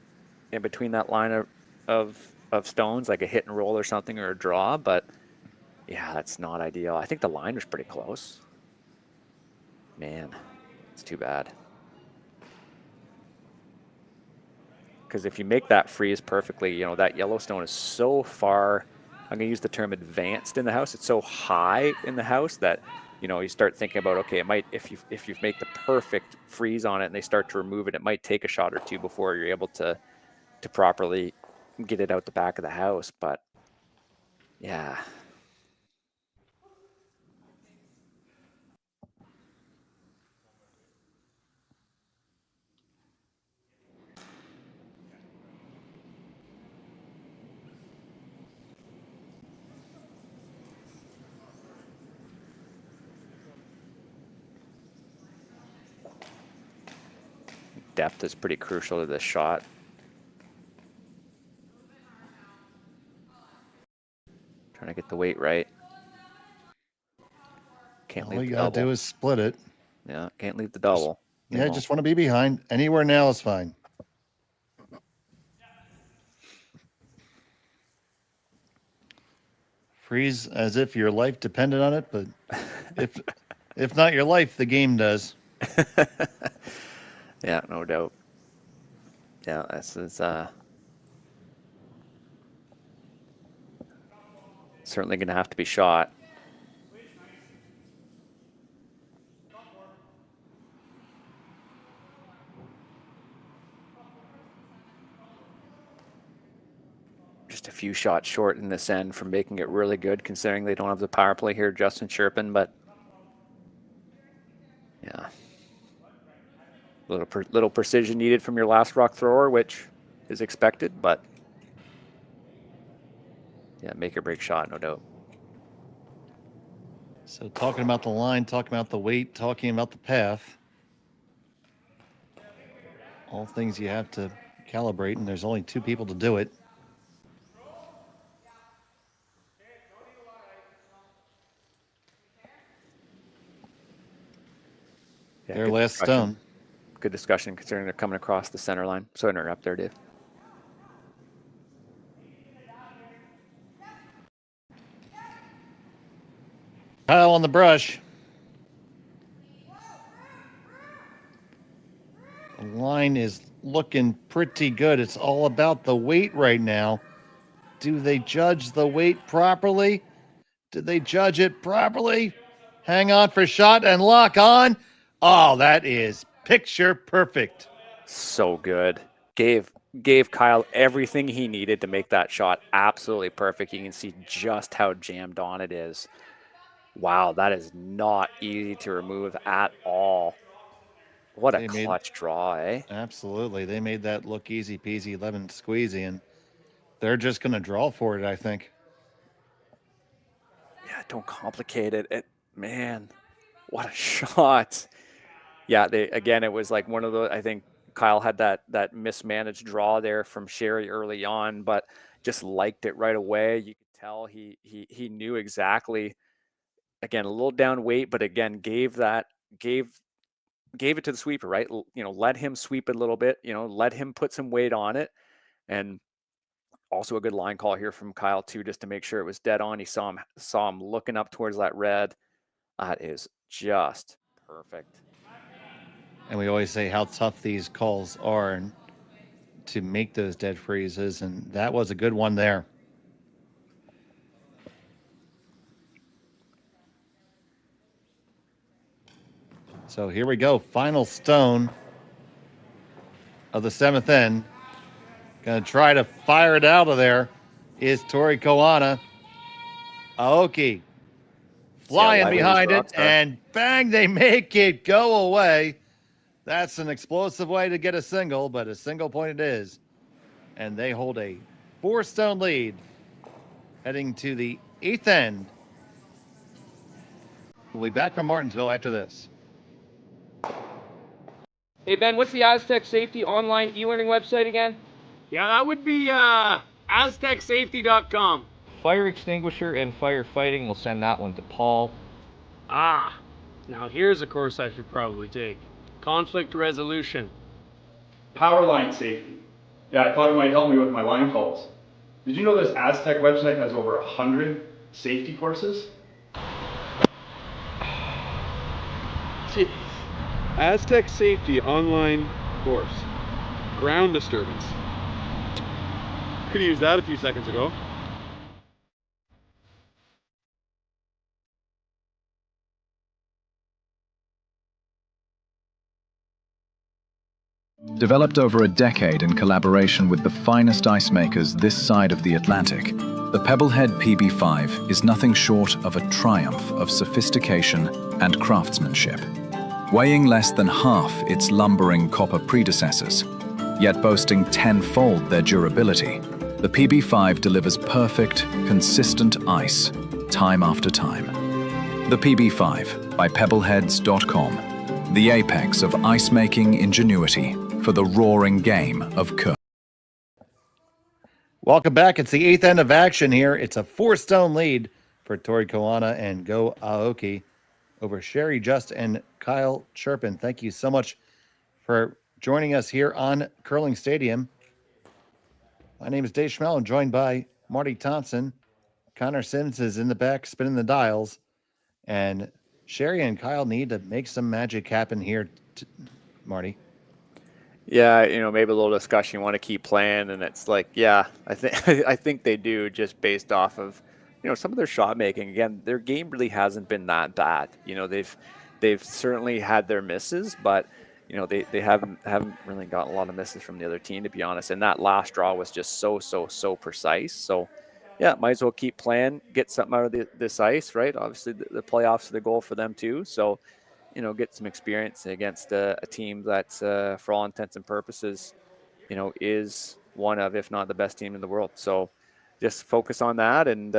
in between that line of stones, like a hit and roll or something, or a draw. But yeah, that's not ideal. I think the line was pretty close. Man, it's too bad. Because if you make that freeze perfectly, you know, that Yellowstone is so far, I'm going to use the term advanced in the house. It's so high in the house that, you know, you start thinking about, okay, it might, if you make the perfect freeze on it and they start to remove it, it might take a shot or 2 before you're able to properly get it out the back of the house. But yeah. Depth is pretty crucial to this shot. Trying to get the weight right. Can't leave All the you got to do is split it. Yeah, can't leave the double. Yeah, just want to be behind. Anywhere now is fine. Freeze as if your life depended on it, but if not your life, the game does. Yeah, no doubt. Yeah, this is certainly going to have to be shot. Just a few shots short in this end from making it really good, considering they don't have the power play here, Justin Cherpin, but yeah. Little precision needed from your last rock thrower, which is expected, but yeah, make or break shot, no doubt. So talking about the line, talking about the weight, talking about the path, all things you have to calibrate, and there's only 2 people to do it. last discussion. stone. Good discussion considering they're coming across the center line. Sorry to interrupt there, Dave. Kyle on the brush. The line is looking pretty good. It's all about the weight right now. Do they judge the weight properly? Did they judge it properly? Hang on for shot and lock on. Oh, that is picture perfect. So good. Gave Kyle everything he needed to make that shot absolutely perfect. You can see just how jammed on it is. Wow, that is not easy to remove at all. What a clutch draw, eh? Absolutely. They made that look easy peasy, lemon squeezy, and they're just going to draw for it, I think. Yeah, don't complicate it. Man, what a shot. Yeah, again, it was like one of those, I think Kyle had that mismanaged draw there from Sherry early on, but just liked it right away. You could tell he knew exactly, again, a little down weight, but again, gave it to the sweeper, right? Let him sweep it a little bit, let him put some weight on it. And also a good line call here from Kyle too, just to make sure it was dead on. He saw him looking up towards that red. That is just perfect. And we always say how tough these calls are and to make those dead freezes, and that was a good one there. So here we go. Final stone of the 7th end. Going to try to fire it out of there is Tori Koana. Aoki flying behind it, and bang, they make it go away. That's an explosive way to get a single, but a single point it is. And they hold a 4-stone lead heading to the 8th end. We'll be back from Martensville after this. Hey, Ben, what's the Aztec Safety online e-learning website again? Yeah, that would be aztecsafety.com. Fire extinguisher and firefighting, we'll send that one to Paul. Now here's a course I should probably take. Conflict resolution. Power line safety. Yeah, I thought it might help me with my line calls. Did you know this Aztec website has over 100 safety courses? Jeez. Aztec Safety online course. Ground disturbance. Could have used that a few seconds ago. Developed over a decade in collaboration with the finest ice makers this side of the Atlantic, the Pebblehead PB5 is nothing short of a triumph of sophistication and craftsmanship. Weighing less than half its lumbering copper predecessors, yet boasting tenfold their durability, the PB5 delivers perfect, consistent ice, time after time. The PB5 by Pebbleheads.com, the apex of ice-making ingenuity for the roaring game of curling. Welcome back. It's the 8th end of action here. It's a 4-stone lead for Tori Koana and Go Aoki over Sherry Just and Kyle Cherpin. Thank you so much for joining us here on Curling Stadium. My name is Dave Schmel. I'm joined by Marty Thompson. Connor Sims is in the back spinning the dials. And Sherry and Kyle need to make some magic happen here, Marty. Yeah, maybe a little discussion you want to keep playing, and it's like, yeah, I think they do, just based off of, some of their shot making. Again, their game really hasn't been that bad. They've certainly had their misses, but they haven't really gotten a lot of misses from the other team, to be honest. And that last draw was just so precise. So yeah, might as well keep playing, get something out of this ice, right? Obviously the playoffs are the goal for them too. So get some experience against a team that, for all intents and purposes, is one of, if not the best team in the world. So just focus on that and,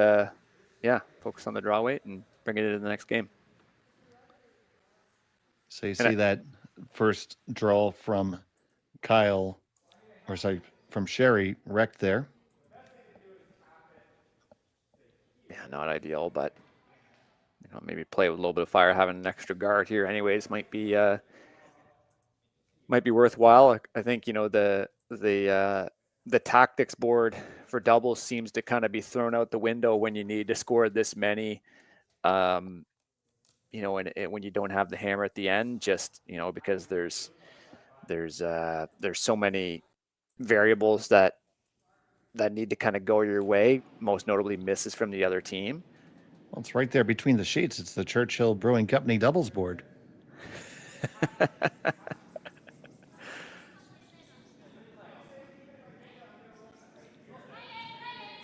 focus on the draw weight and bring it into the next game. So you see that first draw from from Sherry wrecked there. Yeah, not ideal, but maybe play with a little bit of fire. Having an extra guard here anyways might be might be worthwhile. I think, you know, the tactics board for doubles seems to kind of be thrown out the window when you need to score this many. You know, when you don't have the hammer at the end, just, you know, because there's so many variables that need to kind of go your way, most notably misses from the other team. Well, it's right there between the sheets. It's the Churchill Brewing Company doubles board.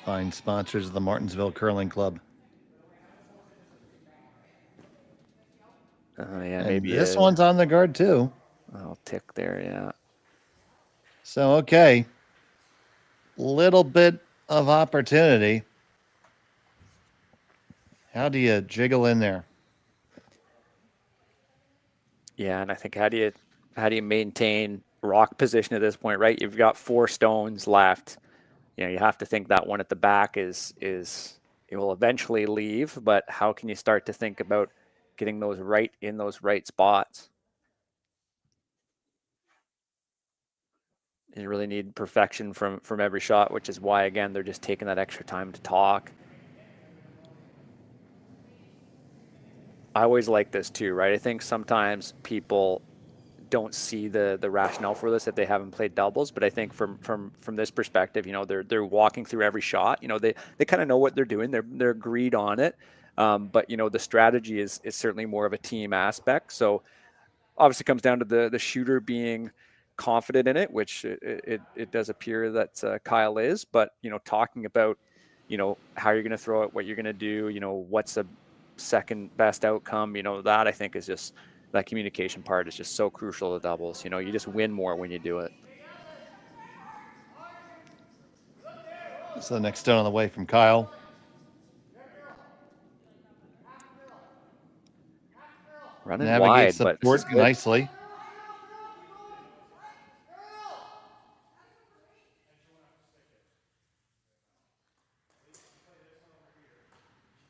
Fine sponsors of the Martensville Curling Club. Oh yeah, and maybe this one's on the guard too. I'll tick there, yeah. So, okay. Little bit of opportunity. How do you jiggle in there? Yeah, and I think how do you maintain rock position at this point, right? You've got 4 stones left. You know, you have to think that one at the back is it will eventually leave, but how can you start to think about getting those right in those right spots? You really need perfection from every shot, which is why, again, they're just taking that extra time to talk. I always like this too, right? I think sometimes people don't see the rationale for this if they haven't played doubles, but I think from this perspective, you know, they're walking through every shot. You know, they kind of know what they're doing. They're agreed on it, but you know, the strategy is certainly more of a team aspect. So obviously, it comes down to the shooter being confident in it, which it does appear that Kyle is. But you know, talking about, you know, how you're going to throw it, what you're going to do, you know, what's a second best outcome, you know, that I think is just, that communication part is just so crucial to doubles. You know, you just win more when you do it. So the next stone on the way from Kyle. Running Navigates wide, the port nicely.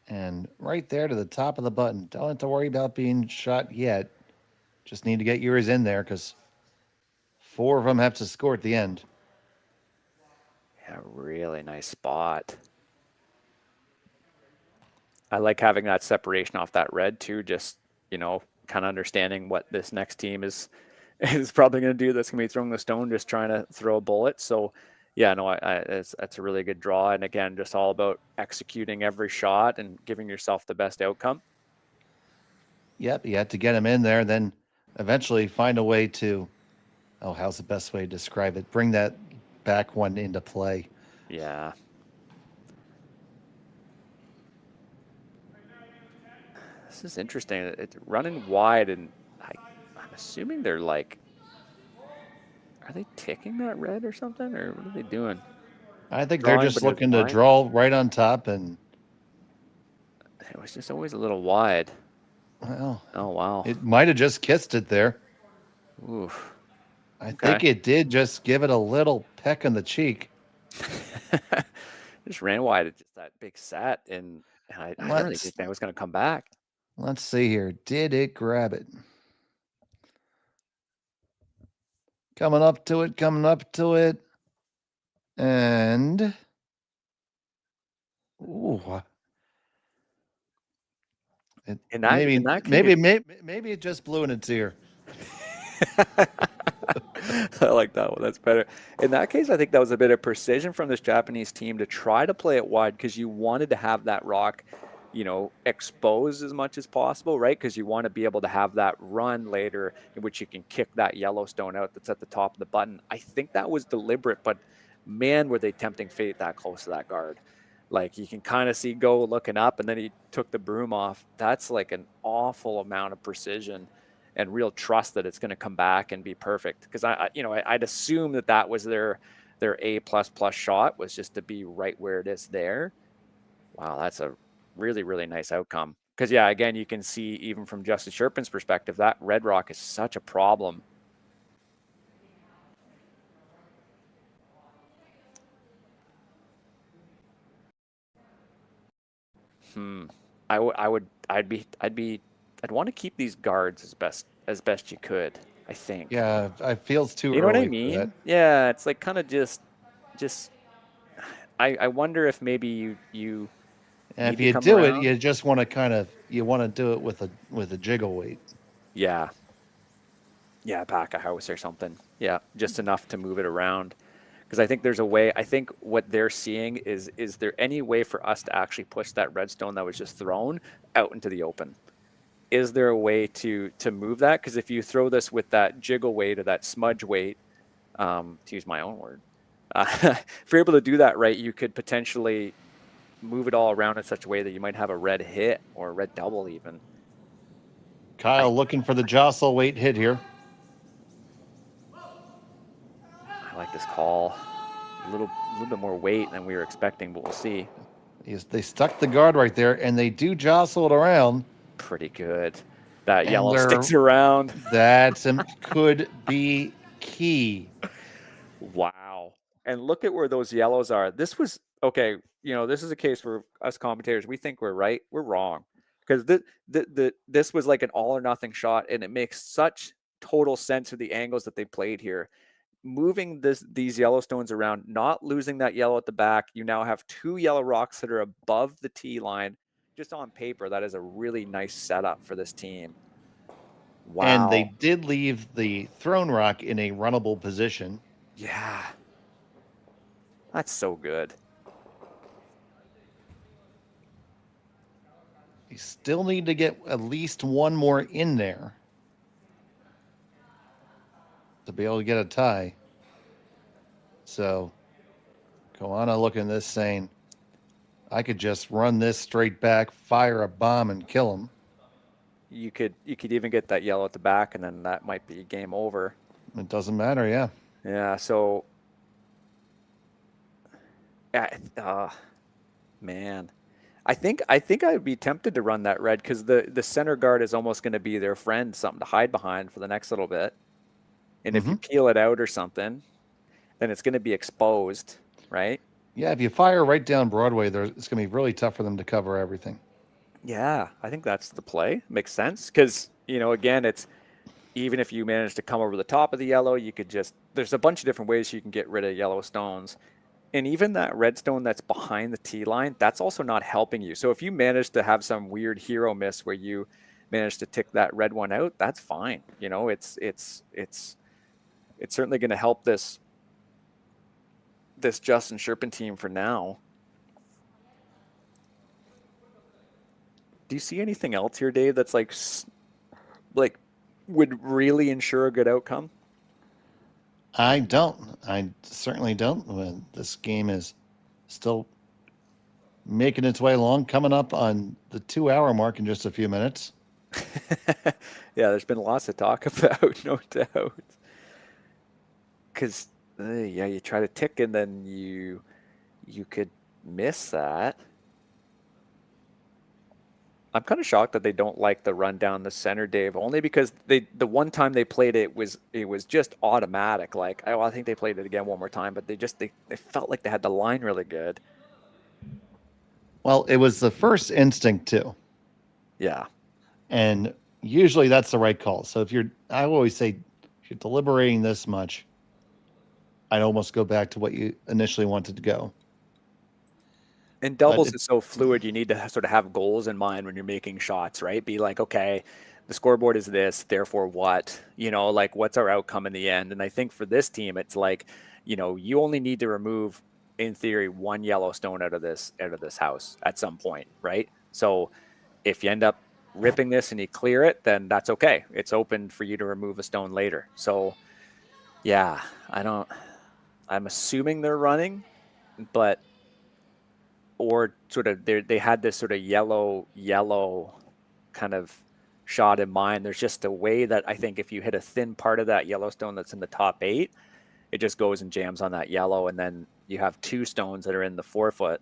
And right there to the top of the button. Don't have to worry about being shot yet. Just need to get yours in there because 4 of them have to score at the end. Yeah, really nice spot. I like having that separation off that red too, just, you know, kind of understanding what this next team is probably going to do. That's going to be throwing the stone, just trying to throw a bullet. So yeah, no, that's a really good draw. And again, just all about executing every shot and giving yourself the best outcome. Yep, you have to get them in there, then eventually find a way to, oh, how's the best way to describe it? Bring that back one into play. Yeah. This is interesting. It's running wide, and I'm assuming they're like, are they ticking that red or something, or what are they doing? I think they're just looking to draw right on top, and it was just always a little wide. Well, oh wow, it might have just kissed it there. Oof. I think it did just give it a little peck on the cheek. Just ran wide at just that big set, and I didn't really think that was going to come back. Let's see here. Did it grab it? Coming up to it. And ooh. Maybe it just blew in its ear. I like that one. That's better. In that case, I think that was a bit of precision from this Japanese team to try to play it wide because you wanted to have that rock, you know, exposed as much as possible, right? Because you want to be able to have that run later in which you can kick that yellow stone out that's at the top of the button. I think that was deliberate, but man, were they tempting fate that close to that guard. Like you can kind of see Go looking up, and then he took the broom off. That's like an awful amount of precision and real trust that it's going to come back and be perfect. Because I'd assume that was their A++ shot, was just to be right where it is there. Wow, that's a really, really nice outcome. Because yeah, again, you can see even from Justin Cherpin's perspective, that red rock is such a problem. I'd want to keep these guards as best you could. I think. Yeah, it feels too You know what I early for that. mean? Yeah, it's like kind of just. I wonder if maybe you And need if to you come do it, around. you just want to do it with a jiggle weight. Yeah. Yeah, pack a house or something. Yeah, just enough to move it around. Because I think there's a way. I think what they're seeing is there any way for us to actually push that redstone that was just thrown out into the open? Is there a way to move that? Because if you throw this with that jiggle weight or that smudge weight, to use my own word, if you're able to do that right, you could potentially move it all around in such a way that you might have a red hit or a red double even. Kyle looking for the jostle weight hit here. I like this call. A little bit more weight than we were expecting, but we'll see. They stuck the guard right there, and they do jostle it around. Pretty good. That yellow sticks around. That could be key. Wow. And look at where those yellows are. This was, okay, this is a case where us commentators, we think we're right. We're wrong. Because this was like an all or nothing shot, and it makes such total sense with the angles that they played here. Moving these yellow stones around, not losing that yellow at the back. You now have 2 yellow rocks that are above the tee line. Just on paper, that is a really nice setup for this team. Wow. And they did leave the thrown rock in a runnable position. Yeah. That's so good. You still need to get at least one more in there to be able to get a tie. So Koana looking at this saying, I could just run this straight back, fire a bomb, and kill him. You could even get that yellow at the back, and then that might be game over. It doesn't matter, yeah. Yeah, so man. I think I would be tempted to run that red because the center guard is almost going to be their friend, something to hide behind for the next little bit. And if you peel it out or something, then it's going to be exposed, right? Yeah, if you fire right down Broadway, it's going to be really tough for them to cover everything. Yeah, I think that's the play. Makes sense because, again, it's even if you manage to come over the top of the yellow, you could there's a bunch of different ways you can get rid of yellow stones. And even that red stone that's behind the tee line, that's also not helping you. So if you manage to have some weird hero miss where you manage to tick that red one out, that's fine. It's certainly going to help this Justin Cherpin team for now. Do you see anything else here, Dave, that's like would really ensure a good outcome? I don't. I certainly don't. This game is still making its way along, coming up on the 2-hour mark in just a few minutes. Yeah, there's been lots to talk about, no doubt. Because, you try to tick and then you could miss that. I'm kind of shocked that they don't like the run down the center, Dave, only because the one time they played it was just automatic. Like, I think they played it again one more time, but they felt like they had the line really good. Well, it was the first instinct too. Yeah. And usually that's the right call. So I always say, if you're deliberating this much, I'd almost go back to what you initially wanted to go. And doubles is so fluid. You need to sort of have goals in mind when you're making shots, right? Be like, okay, the scoreboard is this, therefore what? Like what's our outcome in the end? And I think for this team, it's like, you only need to remove, in theory, 1 yellow stone out of this house at some point, right? So if you end up ripping this and you clear it, then that's okay. It's open for you to remove a stone later. So yeah, I'm assuming they're running, but or sort of they had this sort of yellow kind of shot in mind. There's just a way that I think if you hit a thin part of that Yellowstone that's in the top 8, it just goes and jams on that yellow, and then you have 2 stones that are in the 4-foot.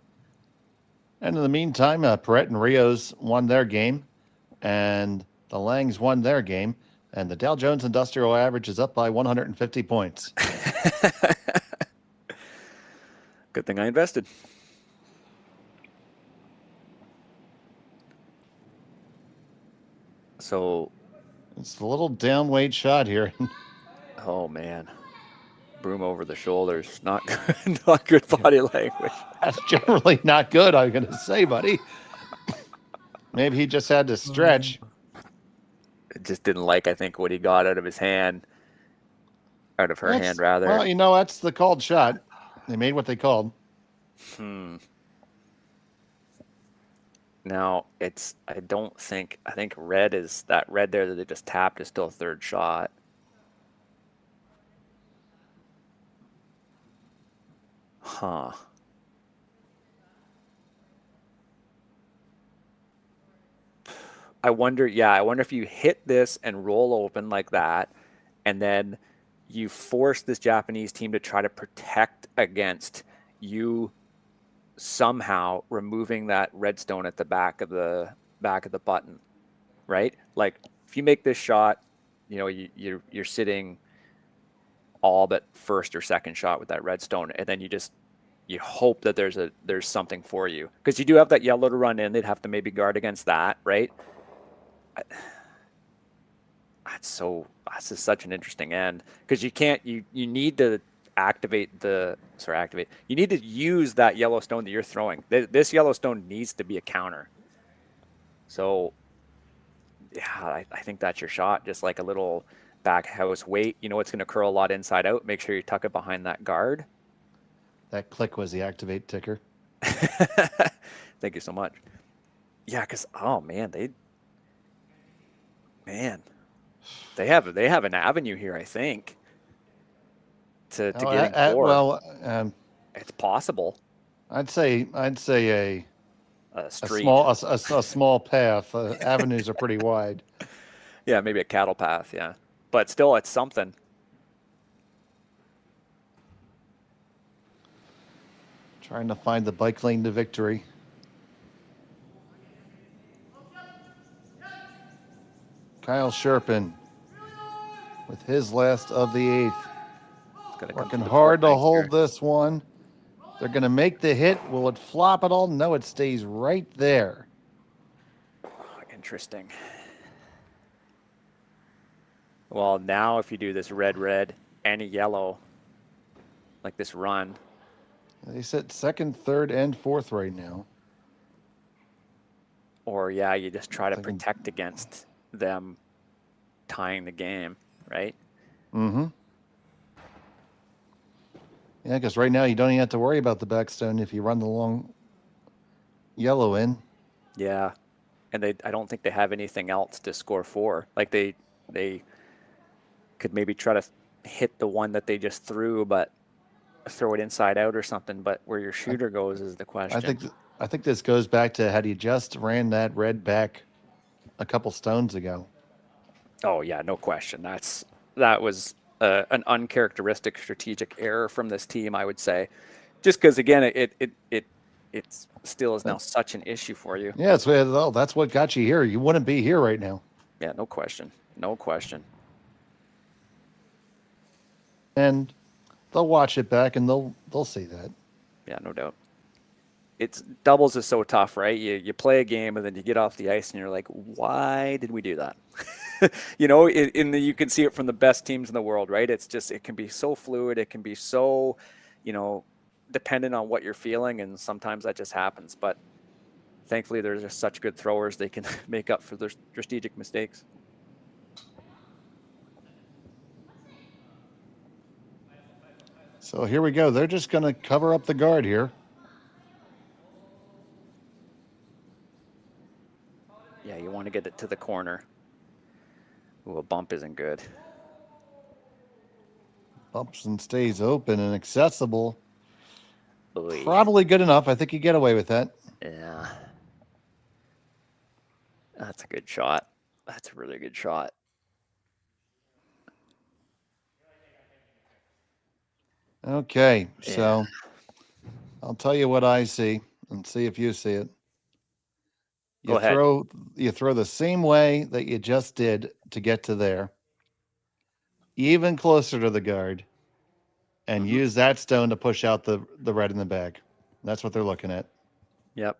And in the meantime, Perrette and Rios won their game, and the Langs won their game, and the Dow Jones Industrial Average is up by 150 points. Good thing I invested. So It's a little down weight shot here. Oh man. Broom over the shoulders. Not good, not good body language. That's generally not good, I'm going to say, buddy. Maybe he just had to stretch. It just didn't like, I think, what he got out of his hand. Out of her hand, rather. Well, you know, that's the called shot. They made what they called. Now, I think red is, that red there that they just tapped is still a third shot. Huh. I wonder if you hit this and roll open like that, and then you force this Japanese team to try to protect against you somehow removing that redstone at the back of the button, right? Like if you make this shot, you know, you're sitting all but first or second shot with that redstone, and then you hope that there's something for you, because you do have that yellow to run in. They'd have to maybe guard against that, right? That's just such an interesting end, because you need to you need to use that yellow stone that you're throwing. This yellow stone needs to be a counter. So yeah, I think that's your shot. Just like a little back house weight. You know it's going to curl a lot inside out. Make sure you tuck it behind that guard. That click was the activate ticker. Thank you so much. Yeah, because oh man, they have an avenue here, I think, to getting four. Well, it's possible. I'd say A street. a small path. Avenues are pretty wide. Yeah, maybe a cattle path. Yeah, but still, it's something. Trying to find the bike lane to victory. Kyle Cherpin with his last of the eighth. Working hard to hold this one. They're going to make the hit. Will it flop at all? No, it stays right there. Interesting. Well, now if you do this red, and a yellow, like this run. They sit second, third, and fourth right now. Or, yeah, you just try to protect against them tying the game, right? Mm-hmm. Yeah, because right now you don't even have to worry about the backstone if you run the long yellow in. Yeah, and I don't think they have anything else to score for. Like they could maybe try to hit the one that they just threw, but throw it inside out or something. But where your shooter goes is the question. I think this goes back to had you just ran that red back a couple stones ago. Oh yeah, no question. That was an uncharacteristic strategic error from this team, I would say, just because again it still is now such an issue for you. Yeah, that's what got you here. You wouldn't be here right now. Yeah, no question, no question. And they'll watch it back and they'll see that. Yeah, no doubt. It's doubles is so tough, right? You play a game and then you get off the ice and you're like, why did we do that? You know, you can see it from the best teams in the world, right? It's just, it can be so fluid. It can be so, you know, dependent on what you're feeling. And sometimes that just happens. But thankfully, there's just such good throwers. They can make up for their strategic mistakes. So here we go. They're just going to cover up the guard here. Yeah, you want to get it to the corner. Ooh, a bump isn't good. Bumps and stays open and accessible. Oy. Probably good enough. I think you get away with that. Yeah. That's a good shot. That's a really good shot. Okay, so I'll tell you what I see and see if you see it. Go ahead. You throw the same way that you just did to get to there, even closer to the guard, and use that stone to push out the red in the bag. That's what they're looking at. Yep.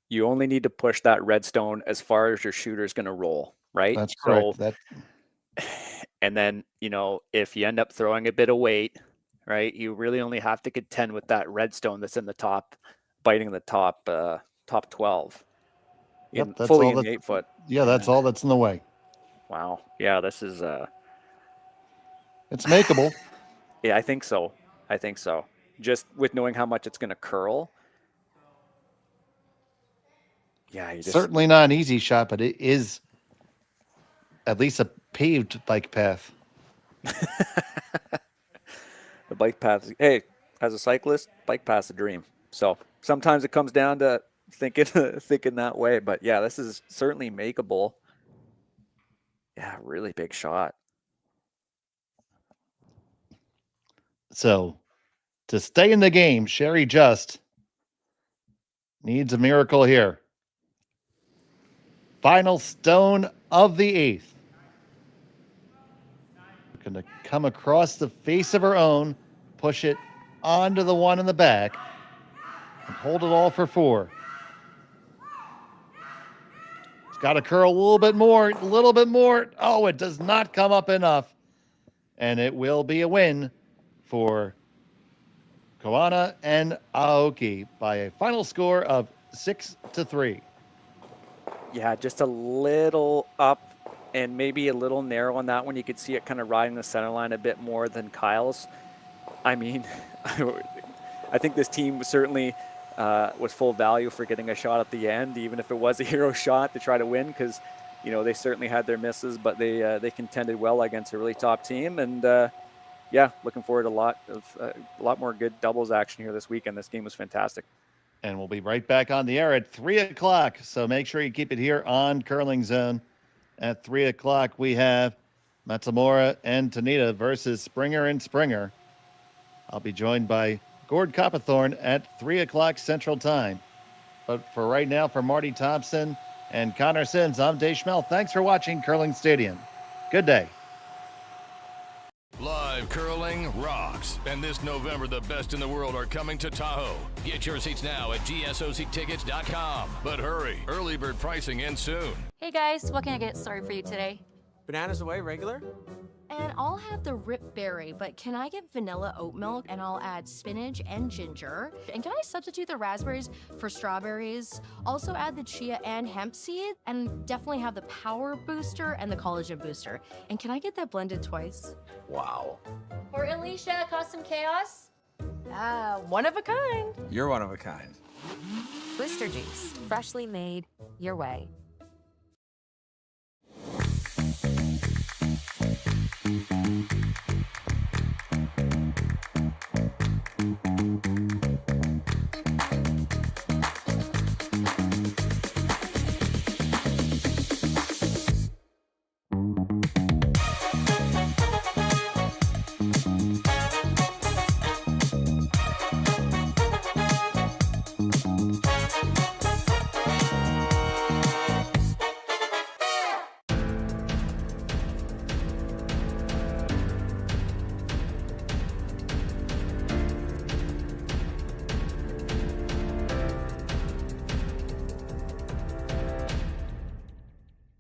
You only need to push that red stone as far as your shooter's going to roll. right? That's correct. And then, if you end up throwing a bit of weight, right, you really only have to contend with that redstone that's in the top, biting the top 12. Yep, that's fully all in the that. 8-foot. Yeah, that's all that's in the way. Wow. Yeah, this is It's makeable. yeah, I think so. Just with knowing how much it's going to curl. Yeah, you just Certainly not an easy shot, but it is at least a paved bike path. the bike path. Hey, as a cyclist, bike path's a dream. So sometimes it comes down to thinking that way. But yeah, this is certainly makeable. Yeah, really big shot. So to stay in the game, Sherry Just needs a miracle here. Final stone of the 8th. We're going to come across the face of her own, push it onto the one in the back, and hold it all for 4. It's got to curl a little bit more, a little bit more. Oh, it does not come up enough. And it will be a win for Koana and Aoki by a final score of 6-3. Yeah, just a little up and maybe a little narrow on that one. You could see it kind of riding the center line a bit more than Kyle's. I mean, I think this team certainly was full value for getting a shot at the end, even if it was a hero shot to try to win, because they certainly had their misses, but they contended well against a really top team. And yeah, looking forward to a lot more good doubles action here this weekend. This game was fantastic. And we'll be right back on the air at 3 o'clock. So make sure you keep it here on Curling Zone. At 3 o'clock, we have Matsumura and Tanita versus Springer and Springer. I'll be joined by Gord Coppathorn at 3 o'clock Central Time. But for right now, for Marty Thompson and Connor Sims, I'm Dave Schmel. Thanks for watching Curling Stadium. Good day. Live curling rocks. And this November, the best in the world are coming to Tahoe. Get your seats now at gsoctickets.com. But hurry, early bird pricing ends soon. Hey guys, what can I get started for you today? Bananas away, regular? And I'll have the Rip Berry, but can I get vanilla oat milk? And I'll add spinach and ginger. And can I substitute the raspberries for strawberries? Also add the chia and hemp seed, and definitely have the power booster and the collagen booster. And can I get that blended twice? Wow. For Alicia, Custom Chaos? One of a kind. You're one of a kind. Booster Juice, freshly made your way.